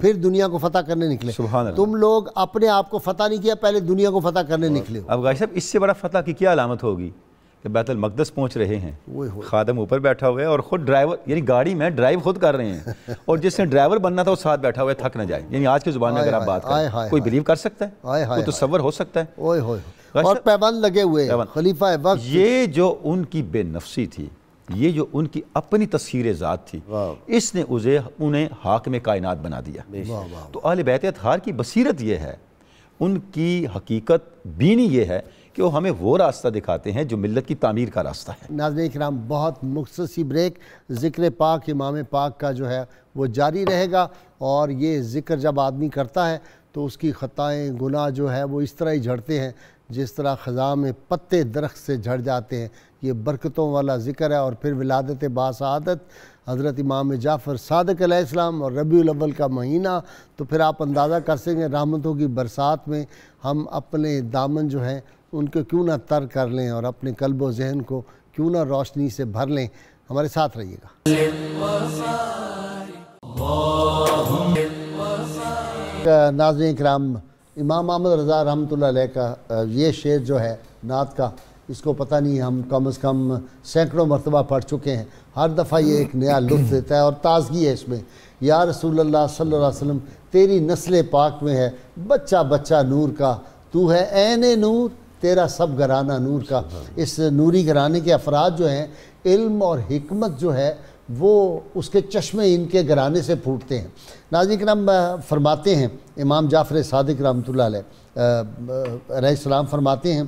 پھر دنیا کو فتح کرنے نکلے۔ تم لوگ اپنے آپ کو فتح نہیں کیا، پہلے دنیا کو فتح کرنے نکلے ہو۔ اب غازی صاحب اس سے بڑا فتح کی کیا علامت ہوگی کہ بیت المقدس پہنچ رہے ہیں، خادم اوپر بیٹھا ہوا ہے اور خود ڈرائیور، یعنی گاڑی میں ڈرائیو خود کر رہے ہیں، اور جس نے ڈرائیور بننا تھا وہ ساتھ بیٹھا ہوا ہے، تھک نہ جائے۔ یعنی آج کی زبان میں اگر آپ بات کریں، کوئی بلیو کر سکتا ہے؟ کوئی تصور ہو سکتا ہے؟ اور پیبند لگے ہوئے خلیفہ وقت۔ یہ جو ان کی بے نفسی تھی، یہ جو ان کی اپنی تسخیر ذات تھی، اس نے انہیں حاکم کائنات بنا دیا۔ تو اہل بیت اطہار کی بصیرت یہ ہے، ان کی حقیقت بینی یہ ہے کہ وہ ہمیں وہ راستہ دکھاتے ہیں جو ملت کی تعمیر کا راستہ ہے۔ ناظرین کرام، بہت مختصی بریک، ذکر پاک امام پاک کا جو ہے وہ جاری رہے گا، اور یہ ذکر جب آدمی کرتا ہے تو اس کی خطائیں، گناہ جو ہے وہ اس طرح ہی جھڑتے ہیں جس طرح خزاں میں پتے درخت سے جھڑ جاتے ہیں، یہ برکتوں والا ذکر ہے۔ اور پھر ولادت باسعادت حضرت امام جعفر صادق علیہ السلام اور ربیع الاول کا مہینہ، تو پھر آپ اندازہ کر سکیں گے رحمتوں کی برسات میں ہم اپنے دامن جو ہیں ان کو کیوں نہ تر کر لیں اور اپنے قلب و ذہن کو کیوں نہ روشنی سے بھر لیں۔ ہمارے ساتھ رہیے گا۔ ناظرین کرام، امام احمد رضا رحمۃ اللہ علیہ کا یہ شعر جو ہے نعت کا، اس کو پتہ نہیں ہم کم از کم سینکڑوں مرتبہ پڑھ چکے ہیں۔ ہر دفعہ یہ ایک نیا لطف دیتا ہے اور تازگی ہے اس میں۔ یا رسول اللہ صلی اللہ علیہ وسلم، تیری نسل پاک میں ہے بچہ بچہ نور کا، تو ہے عین نور تیرا سب گھرانہ نور کا۔ اس نوری گھرانے کے افراد جو ہیں، علم اور حکمت جو ہے وہ اس کے چشمے ان کے گھرانے سے پھوٹتے ہیں۔ ناظرین کرام، فرماتے ہیں امام جعفر صادق رحمۃ اللہ علیہ السلام فرماتے ہیں،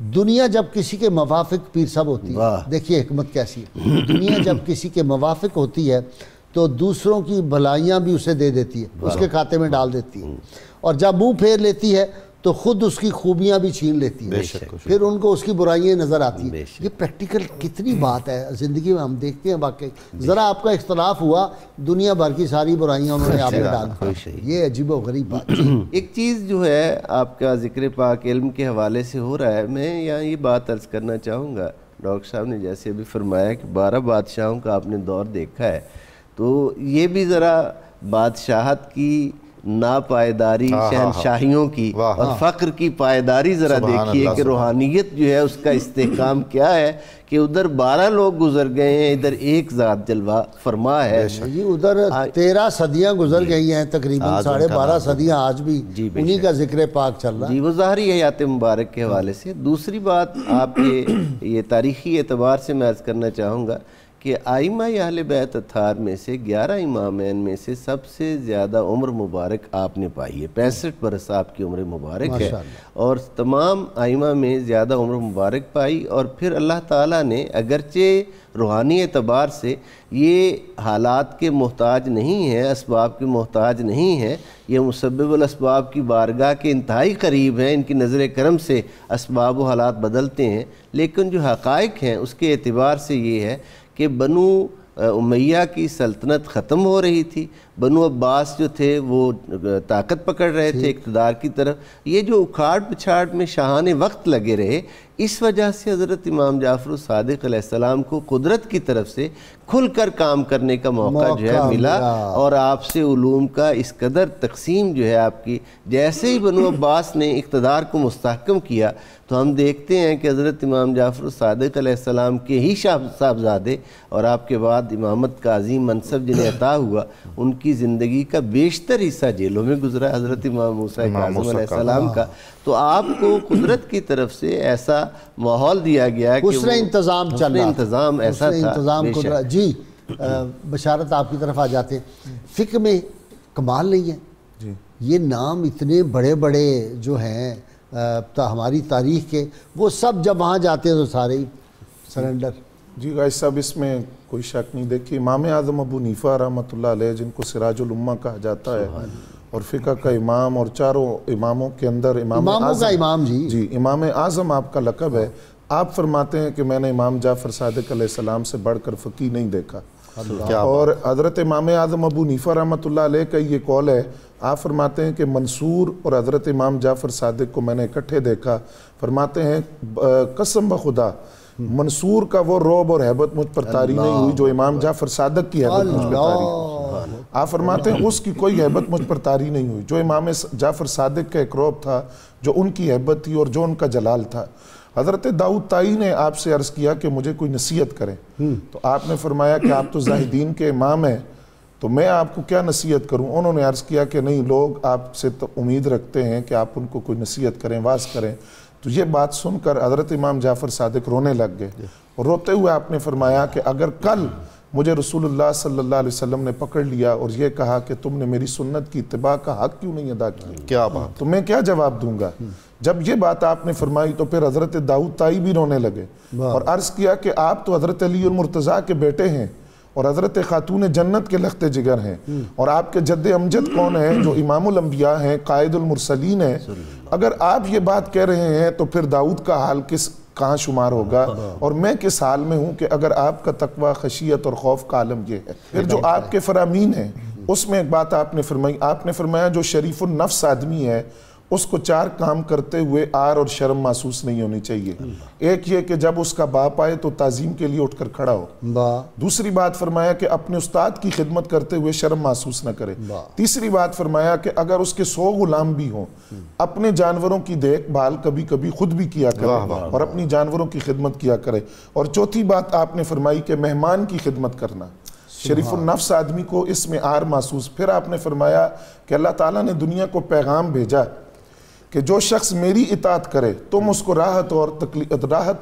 دنیا جب کسی کے موافق پیر صاحب ہوتی ہے، دیکھیے حکمت کیسی ہے، دنیا جب کسی کے موافق ہوتی ہے تو دوسروں کی بھلائیاں بھی اسے دے دیتی ہے، اس کے کھاتے میں ڈال دیتی ہے، اور جب منہ پھیر لیتی ہے تو خود اس کی خوبیاں بھی چھین لیتی ہے، پھر ان کو اس کی برائیاں نظر آتی ہیں۔ یہ پریکٹیکل کتنی بات ہے زندگی میں، ہم دیکھتے ہیں واقعی۔ ذرا آپ کا اختلاف ہوا، دنیا بھر کی ساری برائیاں انہوں نے آپ میں ڈال دی۔ یہ عجیب و غریب بات۔ ایک چیز جو ہے آپ کا ذکر پاک علم کے حوالے سے ہو رہا ہے، میں یہاں یہ بات عرض کرنا چاہوں گا، ڈاکٹر صاحب نے جیسے ابھی فرمایا کہ 12 بادشاہوں کا آپ نے دور دیکھا ہے، تو یہ بھی ذرا بادشاہت کی ناپائیداری، شہنشاہیوں کی اور فقر کی پائیداری ذرا دیکھیے کہ روحانیت جو ہے اس کا استحکام کیا ہے، کہ ادھر 12 لوگ گزر گئے ہیں، ادھر ایک ذات جلوہ فرما ہے۔ جی ادھر 13 صدیاں گزر گئی ہیں، تقریباً 12.5 صدیاں آج بھی انہی کا ذکر پاک چل رہا ہے۔ جی وہ ظاہری حیات مبارک کے حوالے سے۔ دوسری بات آپ یہ تاریخی اعتبار سے میں عرض کرنا چاہوں گا کہ ائمہ اہل بیت اطہار میں سے 11 امامین میں سے سب سے زیادہ عمر مبارک آپ نے پائی ہے، 65 برس آپ کی عمر مبارک ہے، اور تمام ائمہ میں زیادہ عمر مبارک پائی۔ اور پھر اللہ تعالیٰ نے اگرچہ روحانی اعتبار سے یہ حالات کے محتاج نہیں ہیں، اسباب کے محتاج نہیں ہیں، یہ مسبب الاسباب کی بارگاہ کے انتہائی قریب ہیں، ان کی نظر کرم سے اسباب و حالات بدلتے ہیں، لیکن جو حقائق ہیں اس کے اعتبار سے یہ ہے کہ بنو امیہ کی سلطنت ختم ہو رہی تھی، بنو عباس جو تھے وہ طاقت پکڑ رہے تھے اقتدار کی طرف، یہ جو اکھاڑ پچھاڑ میں شاہان وقت لگے رہے، اس وجہ سے حضرت امام جعفر الصادق علیہ السلام کو قدرت کی طرف سے کھل کر کام کرنے کا موقع جو ہے ملا، اور آپ سے علوم کا اس قدر تقسیم جو ہے آپ کی، جیسے ہی بنو عباس نے اقتدار کو مستحکم کیا تو ہم دیکھتے ہیں کہ حضرت امام جعفر الصادق علیہ السلام کے ہی صاحبزادے اور آپ کے بعد امامت کا عظیم منصب جنہیں عطا ہوا، ان کی زندگی کا بیشتر حصہ جیلوں میں گزرا، حضرت امام موسیٰ کاظم علیہ السلام کا۔ تو آپ کو قدرت کی طرف سے ایسا ماحول دیا گیا کہ اس نے انتظام چل رہا، انتظام ایسا تھا۔ جی بشارت آپ کی طرف آ جاتے ہیں، فقہ میں کمال نہیں ہے، یہ نام اتنے بڑے بڑے جو ہیں ہماری تاریخ کے، وہ سب جب وہاں جاتے ہیں تو سارے ہی سرنڈر۔ جی غائز صاحب، اس میں کوئی شک نہیں۔ دیکھیے امام اعظم ابو حنیفہ رحمۃ اللہ علیہ، جن کو سراج الامہ کہا جاتا ہے اور فقہ کا امام، اور چاروں اماموں کے اندر اماموں کا امام، جی امام اعظم آپ کا لقب ہے۔ آپ فرماتے ہیں کہ میں نے امام جعفر صادق علیہ السلام سے بڑھ کر فقیہ نہیں دیکھا، اور حضرت امام اعظم ابو حنیفہ رحمۃ اللہ علیہ کا یہ قول ہے۔ آپ فرماتے ہیں کہ منصور اور حضرت امام جعفر صادق کو میں نے اکٹھے دیکھا، فرماتے ہیں قسم بخدا منصور کا وہ رعب اور ہیبت مجھ پر طاری نہیں ہوئی جو امام جعفر صادق کی ہیبت مجھ پر طاری ہوئی۔ آپ فرماتے ہیں اس کی کوئی ہیبت مجھ پر طاری نہیں ہوئی، جو امام جعفر صادق کا ایک رعب تھا، جو ان کی ہیبت تھی اور جو ان کا جلال تھا۔ حضرت داؤد طائی نے آپ سے عرض کیا کہ مجھے کوئی نصیحت کریں، تو آپ نے فرمایا کہ آپ تو زاہدین کے امام ہیں، تو میں آپ کو کیا نصیحت کروں؟ انہوں نے عرض کیا کہ نہیں، لوگ آپ سے امید رکھتے ہیں کہ آپ ان کو کوئی نصیحت کریں، واعظ کریں۔ تو یہ بات سن کر حضرت امام جعفر صادق رونے لگ گئے، اور روتے ہوئے آپ نے فرمایا کہ اگر کل مجھے رسول اللہ صلی اللہ علیہ وسلم نے پکڑ لیا اور یہ کہا کہ تم نے میری سنت کی اتباع کا حق کیوں نہیں ادا کیا، کیا بات، تو میں کیا جواب دوں گا؟ جب یہ بات آپ نے فرمائی تو پھر حضرت داؤد طائی بھی رونے لگے اور عرض کیا کہ آپ تو حضرت علی المرتضیٰ کے بیٹے ہیں اور حضرت خاتون جنت کے لخت جگر ہیں، اور آپ کے جد امجد کون ہیں جو امام الانبیاء ہیں، قائد المرسلین ہیں، اگر آپ یہ بات کہہ رہے ہیں تو پھر داؤد کا حال کہاں شمار ہوگا، اور میں کس حال میں ہوں کہ اگر آپ کا تقوی، خشیت اور خوف کا عالم یہ ہے۔ پھر جو آپ کے فرامین ہیں اس میں ایک بات آپ نے فرمائی، آپ نے فرمایا جو شریف النفس آدمی ہے اس کو 4 کام کرتے ہوئے آر اور شرم محسوس نہیں ہونی چاہیے۔ ایک یہ کہ جب اس کا باپ آئے تو تعظیم کے لیے اٹھ کر کھڑا ہو۔ دوسری بات فرمایا کہ اپنے استاد کی خدمت کرتے ہوئے شرم محسوس نہ کرے۔ تیسری بات فرمایا کہ اگر اس کے 100 غلام بھی ہوں اپنے جانوروں کی دیکھ بھال کبھی کبھی خود بھی کیا کرے اور اپنی جانوروں کی خدمت کیا کرے۔ اور چوتھی بات آپ نے فرمائی کہ مہمان کی خدمت کرنا، شریف النفس آدمی کو اس میں آر محسوس۔ پھر آپ نے فرمایا کہ اللہ تعالیٰ نے دنیا کو پیغام بھیجا کہ جو شخص میری اطاعت کرے تم اس کو راحت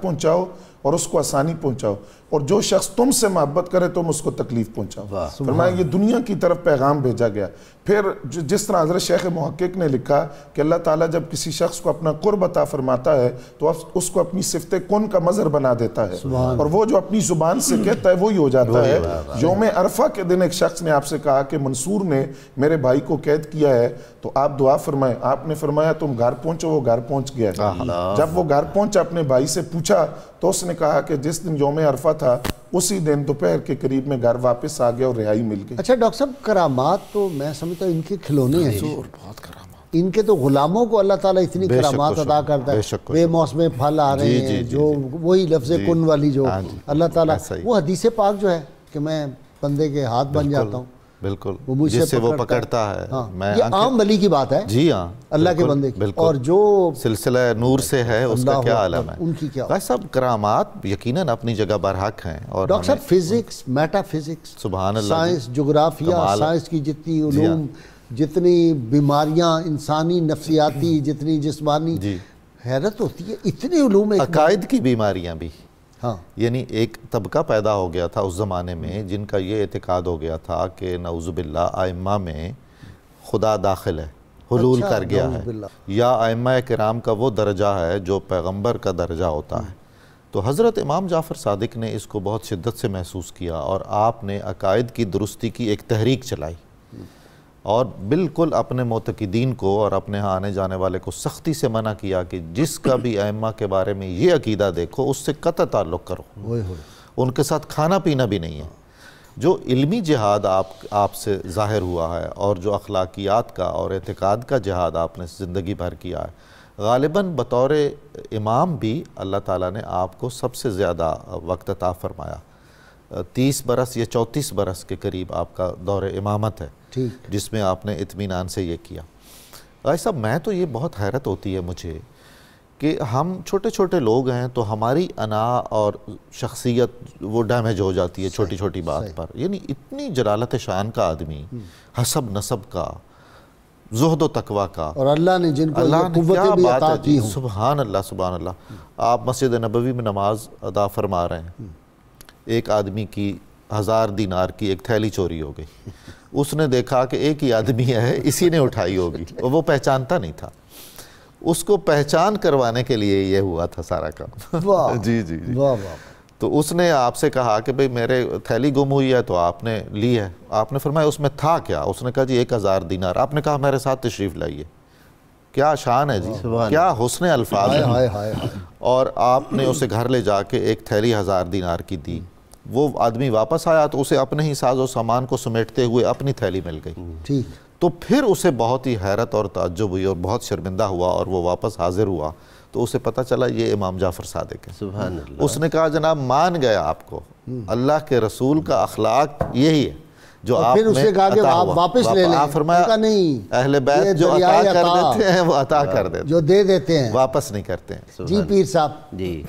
پہنچاؤ اور اس کو آسانی پہنچاؤ، اور جو شخص تم سے محبت کرے تم اس کو تکلیف پہنچاؤ۔ فرمایا یہ دنیا کی طرف پیغام بھیجا گیا۔ پھر جس طرح حضرت شیخ محقق نے لکھا کہ اللہ تعالیٰ جب کسی شخص کو اپنا قرب عطا فرماتا ہے تو اس کو اپنی صفت کن کا مظہر بنا دیتا ہے، اور وہ جو اپنی زبان سے کہتا ہے وہی ہو جاتا ہے۔ یوم عرفہ کے دن ایک شخص نے آپ سے کہا کہ منصور نے میرے بھائی کو قید کیا ہے تو آپ دعا فرمائیں۔ آپ نے فرمایا تم گھر پہنچو، وہ گھر پہنچ گیا ہے۔ جب وہ گھر پہنچا اپنے بھائی سے پوچھا تو اس نے کہا کہ جس دن یوم عرفہ تھا اسی دن دوپہر کے قریب میں گھر واپس آ گیا اور رہائی مل گئی۔ اچھا ڈاکٹر صاحب، کرامات تو میں سمجھتا ہوں ان کے کھلونے ہیں، ان کے تو غلاموں کو اللہ تعالیٰ اتنی کرامات عطا کرتا ہے، بے موسم پھل آ رہے ہیں، جو وہی لفظ کن والی جو اللہ تعالیٰ، وہ حدیث پاک جو ہے کہ میں بندے کے ہاتھ بن جاتا ہوں، بالکل جس سے وہ پکڑتا ہے، یہ عام ولی کی بات ہے، جی ہاں اللہ کے بندے کی، اور جو سلسلہ نور سے ہے اس کا کیا عالم ہے، ان کی کیا۔ بھائی صاحب کرامات یقیناً اپنی جگہ برحق ہیں۔ اور ڈاکٹر صاحب فزکس، میٹا فزکس، سبحان اللہ، سائنس، جغرافیہ، سائنس کی جتنی علوم، جتنی بیماریاں انسانی نفسیاتی، جتنی جسمانی، حیرت ہوتی ہے اتنے علوم۔ عقائد کی بیماریاں بھی، ہاں، یعنی ایک طبقہ پیدا ہو گیا تھا اس زمانے میں جن کا یہ اعتقاد ہو گیا تھا کہ نعوذ باللہ ائمہ میں خدا داخل ہے، حلول کر گیا ہے، یا ائمہ کرام کا وہ درجہ ہے جو پیغمبر کا درجہ ہوتا ہے۔ تو حضرت امام جعفر صادق نے اس کو بہت شدت سے محسوس کیا اور آپ نے عقائد کی درستی کی ایک تحریک چلائی، اور بالکل اپنے معتقدین کو اور اپنے ہاں آنے جانے والے کو سختی سے منع کیا کہ جس کا بھی ائمہ کے بارے میں یہ عقیدہ دیکھو اس سے قطع تعلق کرو، ان کے ساتھ کھانا پینا بھی نہیں ہے۔ جو علمی جہاد آپ سے ظاہر ہوا ہے اور جو اخلاقیات کا اور اعتقاد کا جہاد آپ نے زندگی بھر کیا ہے، غالباً بطور امام بھی اللہ تعالیٰ نے آپ کو سب سے زیادہ وقت عطا فرمایا۔ 30 برس یا 34 برس کے قریب آپ کا دور امامت ہے، جس میں آپ نے اطمینان سے یہ کیا۔ بھائی صاحب میں تو یہ بہت حیرت ہوتی ہے مجھے کہ ہم چھوٹے چھوٹے لوگ ہیں تو ہماری انا اور شخصیت وہ ڈیمیج ہو جاتی ہے چھوٹی چھوٹی بات پر، یعنی اتنی جلالت شان کا آدمی، حسب نسب کا، زہد و تقوی کا، اور اللہ نے جن کو قوتیں بھی عطا کی ہوں، سبحان اللہ سبحان اللہ۔ آپ مسجد نبوی میں نماز ادا فرما رہے ہیں، ایک آدمی کی 1000 دینار کی ایک تھیلی چوری ہو گئی، اس نے دیکھا کہ ایک ہی آدمی ہے، اسی نے اٹھائی ہوگی، اور وہ پہچانتا نہیں تھا، اس کو پہچان کروانے کے لیے یہ ہوا تھا سارا کام۔ جی جی جی، تو اس نے آپ سے کہا کہ بھئی میرے تھیلی گم ہوئی ہے تو آپ نے لی ہے، آپ نے فرمایا اس میں تھا کیا؟ اس نے کہا جی 1000 دینار۔ آپ نے کہا میرے ساتھ تشریف لائیے۔ کیا شان ہے جی، کیا حسن الفاظ ہے۔ اور آپ نے اسے گھر لے جا کے ایک تھیلی 1000 دینار کی دی۔ وہ آدمی واپس آیا تو اسے اپنے ہی ساز و سامان کو سمیٹتے ہوئے اپنی تھیلی مل گئی۔ تو پھر اسے بہت ہی حیرت اور تعجب ہوئی اور بہت شرمندہ ہوا، اور وہ واپس حاضر ہوا تو اسے پتہ چلا یہ امام جعفر صادق ہے۔ سبحان اللہ۔ اس نے کہا جناب مان گیا آپ کو، اللہ کے رسول کا اخلاق یہی ہے جو آپ میں عطا ہوا۔ واپس لے لیں، آپ فرمایا اہل بیت جو عطا کر دیتے ہیں وہ عطا کر دیتے ہیں، جو دے دیتے ہیں واپس نہیں کرتے ہیں۔ جی پیر صاحب جی،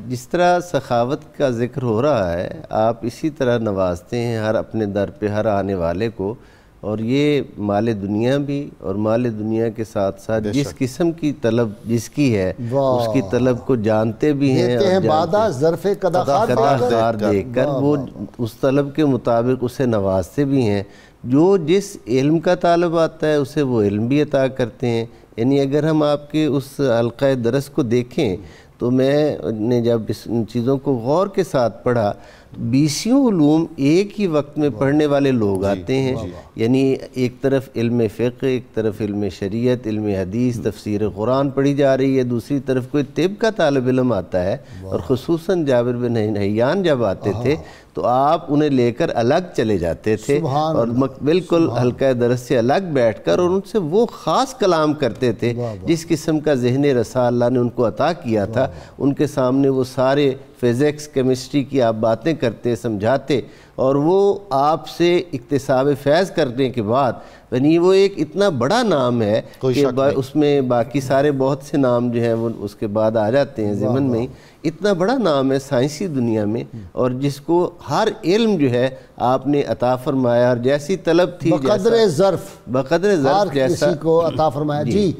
جس طرح سخاوت کا ذکر ہو رہا ہے، آپ اسی طرح نوازتے ہیں ہر اپنے در پہ ہر آنے والے کو، اور یہ مال دنیا بھی، اور مال دنیا کے ساتھ ساتھ جس قسم کی طلب جس کی ہے اس کی طلب کو جانتے بھی ہیں، اور ظرف قداخار دیکھ کر وہ اس طلب کے مطابق اسے نوازتے بھی ہیں۔ جو جس علم کا طالب آتا ہے اسے وہ علم بھی عطا کرتے ہیں۔ یعنی اگر ہم آپ کے اس حلقہ درس کو دیکھیں تو میں نے جب ان چیزوں کو غور کے ساتھ پڑھا 20 علوم ایک ہی وقت میں پڑھنے والے لوگ آتے ہیں، یعنی ایک طرف علم فقہ، ایک طرف علم شریعت، علم حدیث، تفسیر قرآن پڑھی جا رہی ہے، دوسری طرف کوئی طب کا طالب علم آتا ہے، اور خصوصاً جابر بن حیان جب آتے تھے تو آپ انہیں لے کر الگ چلے جاتے تھے اور بالکل حلقہ درس سے الگ بیٹھ کر اور ان سے وہ خاص کلام کرتے تھے جس قسم کا ذہن رسا اللہ نے ان کو عطا کیا تھا. ان کے سامنے وہ سارے فزکس کیمسٹری کی آپ باتیں کرتے، سمجھاتے، اور وہ آپ سے اکتساب فیض کرنے کے بعد یعنی وہ ایک اتنا بڑا نام ہے کہ اس میں باقی سارے بہت سے نام جو ہیں وہ اس کے بعد آ جاتے ہیں ضمن میں ہی. اتنا بڑا نام ہے سائنسی دنیا میں، اور جس کو ہر علم جو ہے آپ نے عطا فرمایا، اور جیسی طلب تھی بقدر ظرف جیسا کسی کو عطا فرمایا. جی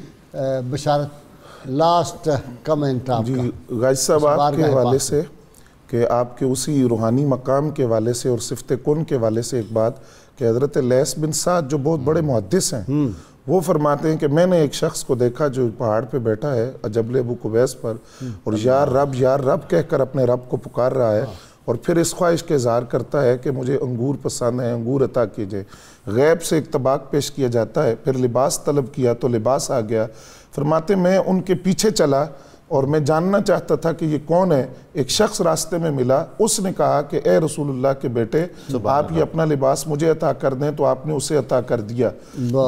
بشارت، لاسٹ کمنٹ آپ کا. جی غازی صاحب آپ کے حوالے سے کہ آپ کے اسی روحانی مقام کے حوالے سے اور صفت کن کے حوالے سے ایک بات کہ حضرت لیث بن سعد جو بہت بڑے محدث ہیں وہ فرماتے ہیں کہ میں نے ایک شخص کو دیکھا جو پہاڑ پہ بیٹھا ہے جبل ابو قبیس پر، اور یا رب کہہ کر اپنے رب کو پکار رہا ہے، اور پھر اس خواہش کے اظہار کرتا ہے کہ مجھے انگور پسند ہے، انگور عطا کیجئے. غیب سے ایک طباق پیش کیا جاتا ہے، پھر لباس طلب کیا تو لباس آ گیا. فرماتے میں ان کے پیچھے چلا اور میں جاننا چاہتا تھا کہ یہ کون ہے. ایک شخص راستے میں ملا، اس نے کہا کہ اے رسول اللہ کے بیٹے آپ یہ اپنا لباس مجھے عطا کر دیں، تو آپ نے اسے عطا کر دیا.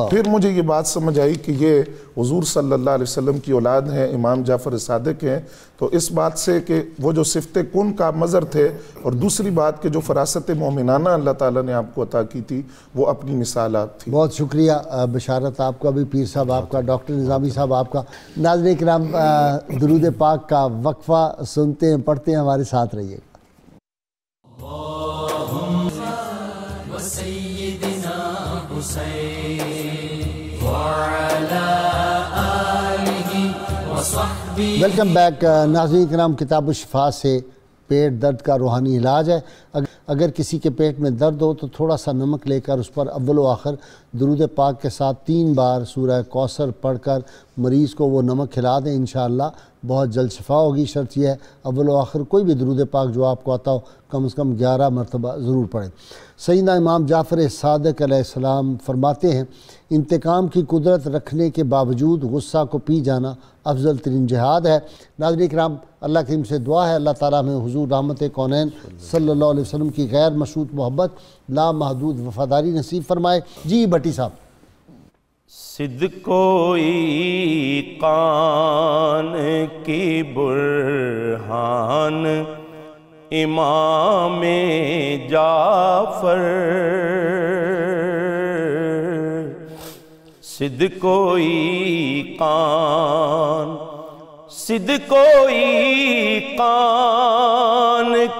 پھر مجھے یہ بات سمجھ آئی کہ یہ حضور صلی اللہ علیہ وسلم کی اولاد ہیں، امام جعفر صادق ہیں. تو اس بات سے کہ وہ جو صفت کن کا مظہر تھے، اور دوسری بات کہ جو فراست مومنانہ اللہ تعالیٰ نے آپ کو عطا کی تھی وہ اپنی مثال آپ تھی. بہت شکریہ بشارت آپ کا بھی، پیر صاحب آپ کا، ڈاکٹر نظامی صاحب آپ کا. ناظرین کرام درود پاک کا وقفہ سنتے ہیں، پڑھتے ہیں، ہمارے ساتھ رہیے گا. Welcome back. ناظرین کرام، کتاب الشفا سے پیٹ درد کا روحانی علاج ہے. اگر کسی کے پیٹ میں درد ہو تو تھوڑا سا نمک لے کر اس پر اول و آخر درود پاک کے ساتھ 3 بار سورہ کوثر پڑھ کر مریض کو وہ نمک کھلا دیں، انشاءاللہ بہت جلد شفا ہوگی. شرط یہ ہے اول و آخر کوئی بھی درود پاک جو آپ کو آتا ہو کم از کم 11 مرتبہ ضرور پڑھیں. سیدنا امام جعفر صادق علیہ السلام فرماتے ہیں انتقام کی قدرت رکھنے کے باوجود غصہ کو پی جانا افضل ترین جہاد ہے. ناظرین کرام، اللہ کریم سے دعا ہے اللہ تعالیٰ میں حضور رحمت کونین صلی اللہ علیہ وسلم کی غیر مشروط محبت، لامحدود وفاداری نصیب فرمائے. جی بٹی صاحب. صدق و ایقان کی برہان امام جعفر، صدق و ایقان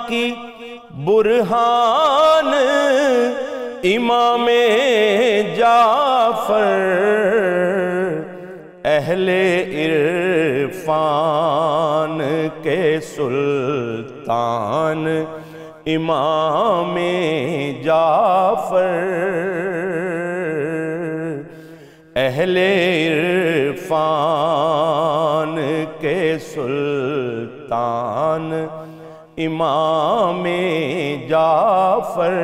کی برہان امام جعفر، اہل عرفان کے سلطان امام جعفر، اہل عرفان کے سلطان امام جعفر،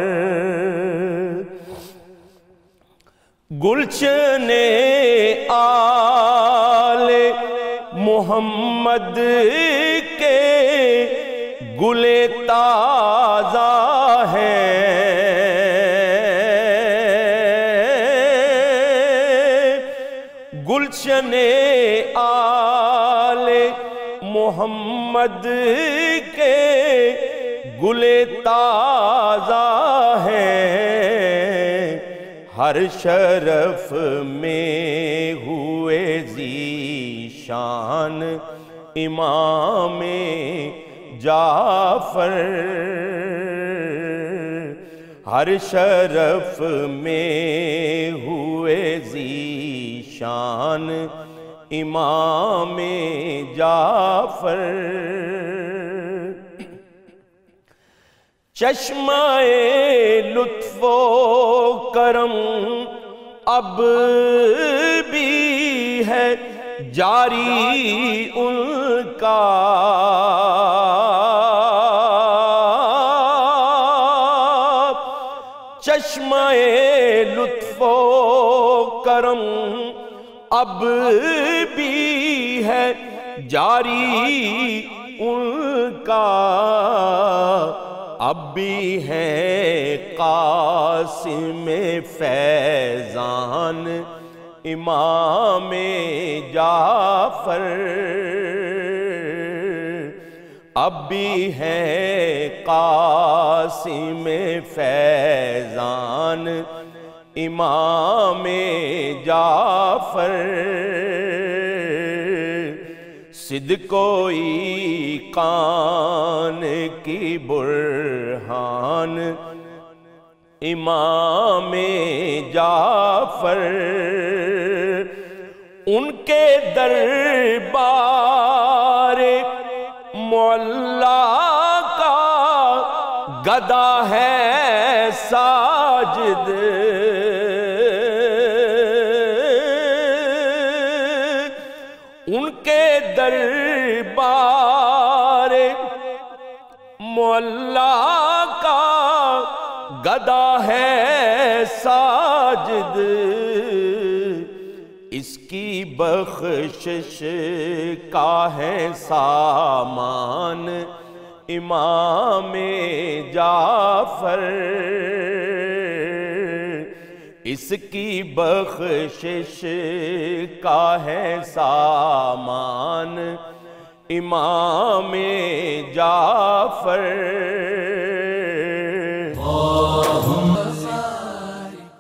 گلشن آل محمد کے گل تازہ ہیں، گلشن آل محمد کے گل تازہ ہیں، ہر شرف میں ہوئے ذیشان امام جعفر، ہر شرف میں ہوئے ذیشان امام جعفر، چشمہ لطف و کرم اب بھی ہے جاری ان کا، اب بھی ہے جاری ان کا، اب بھی ہے قاسم فیضان امام جعفر، اب بھی ہے قاسم فیضان امام جعفر، صدق و ایقان کی برہان امام جعفر، ان کے دربار معلا کا گدا ہے ساجد، ان کے دربار معلا کا گدا ہے ساجد، اس کی بخشش کا ہے سامان امام جعفر، اس کی بخشش کا ہے سامان امام جعفر۔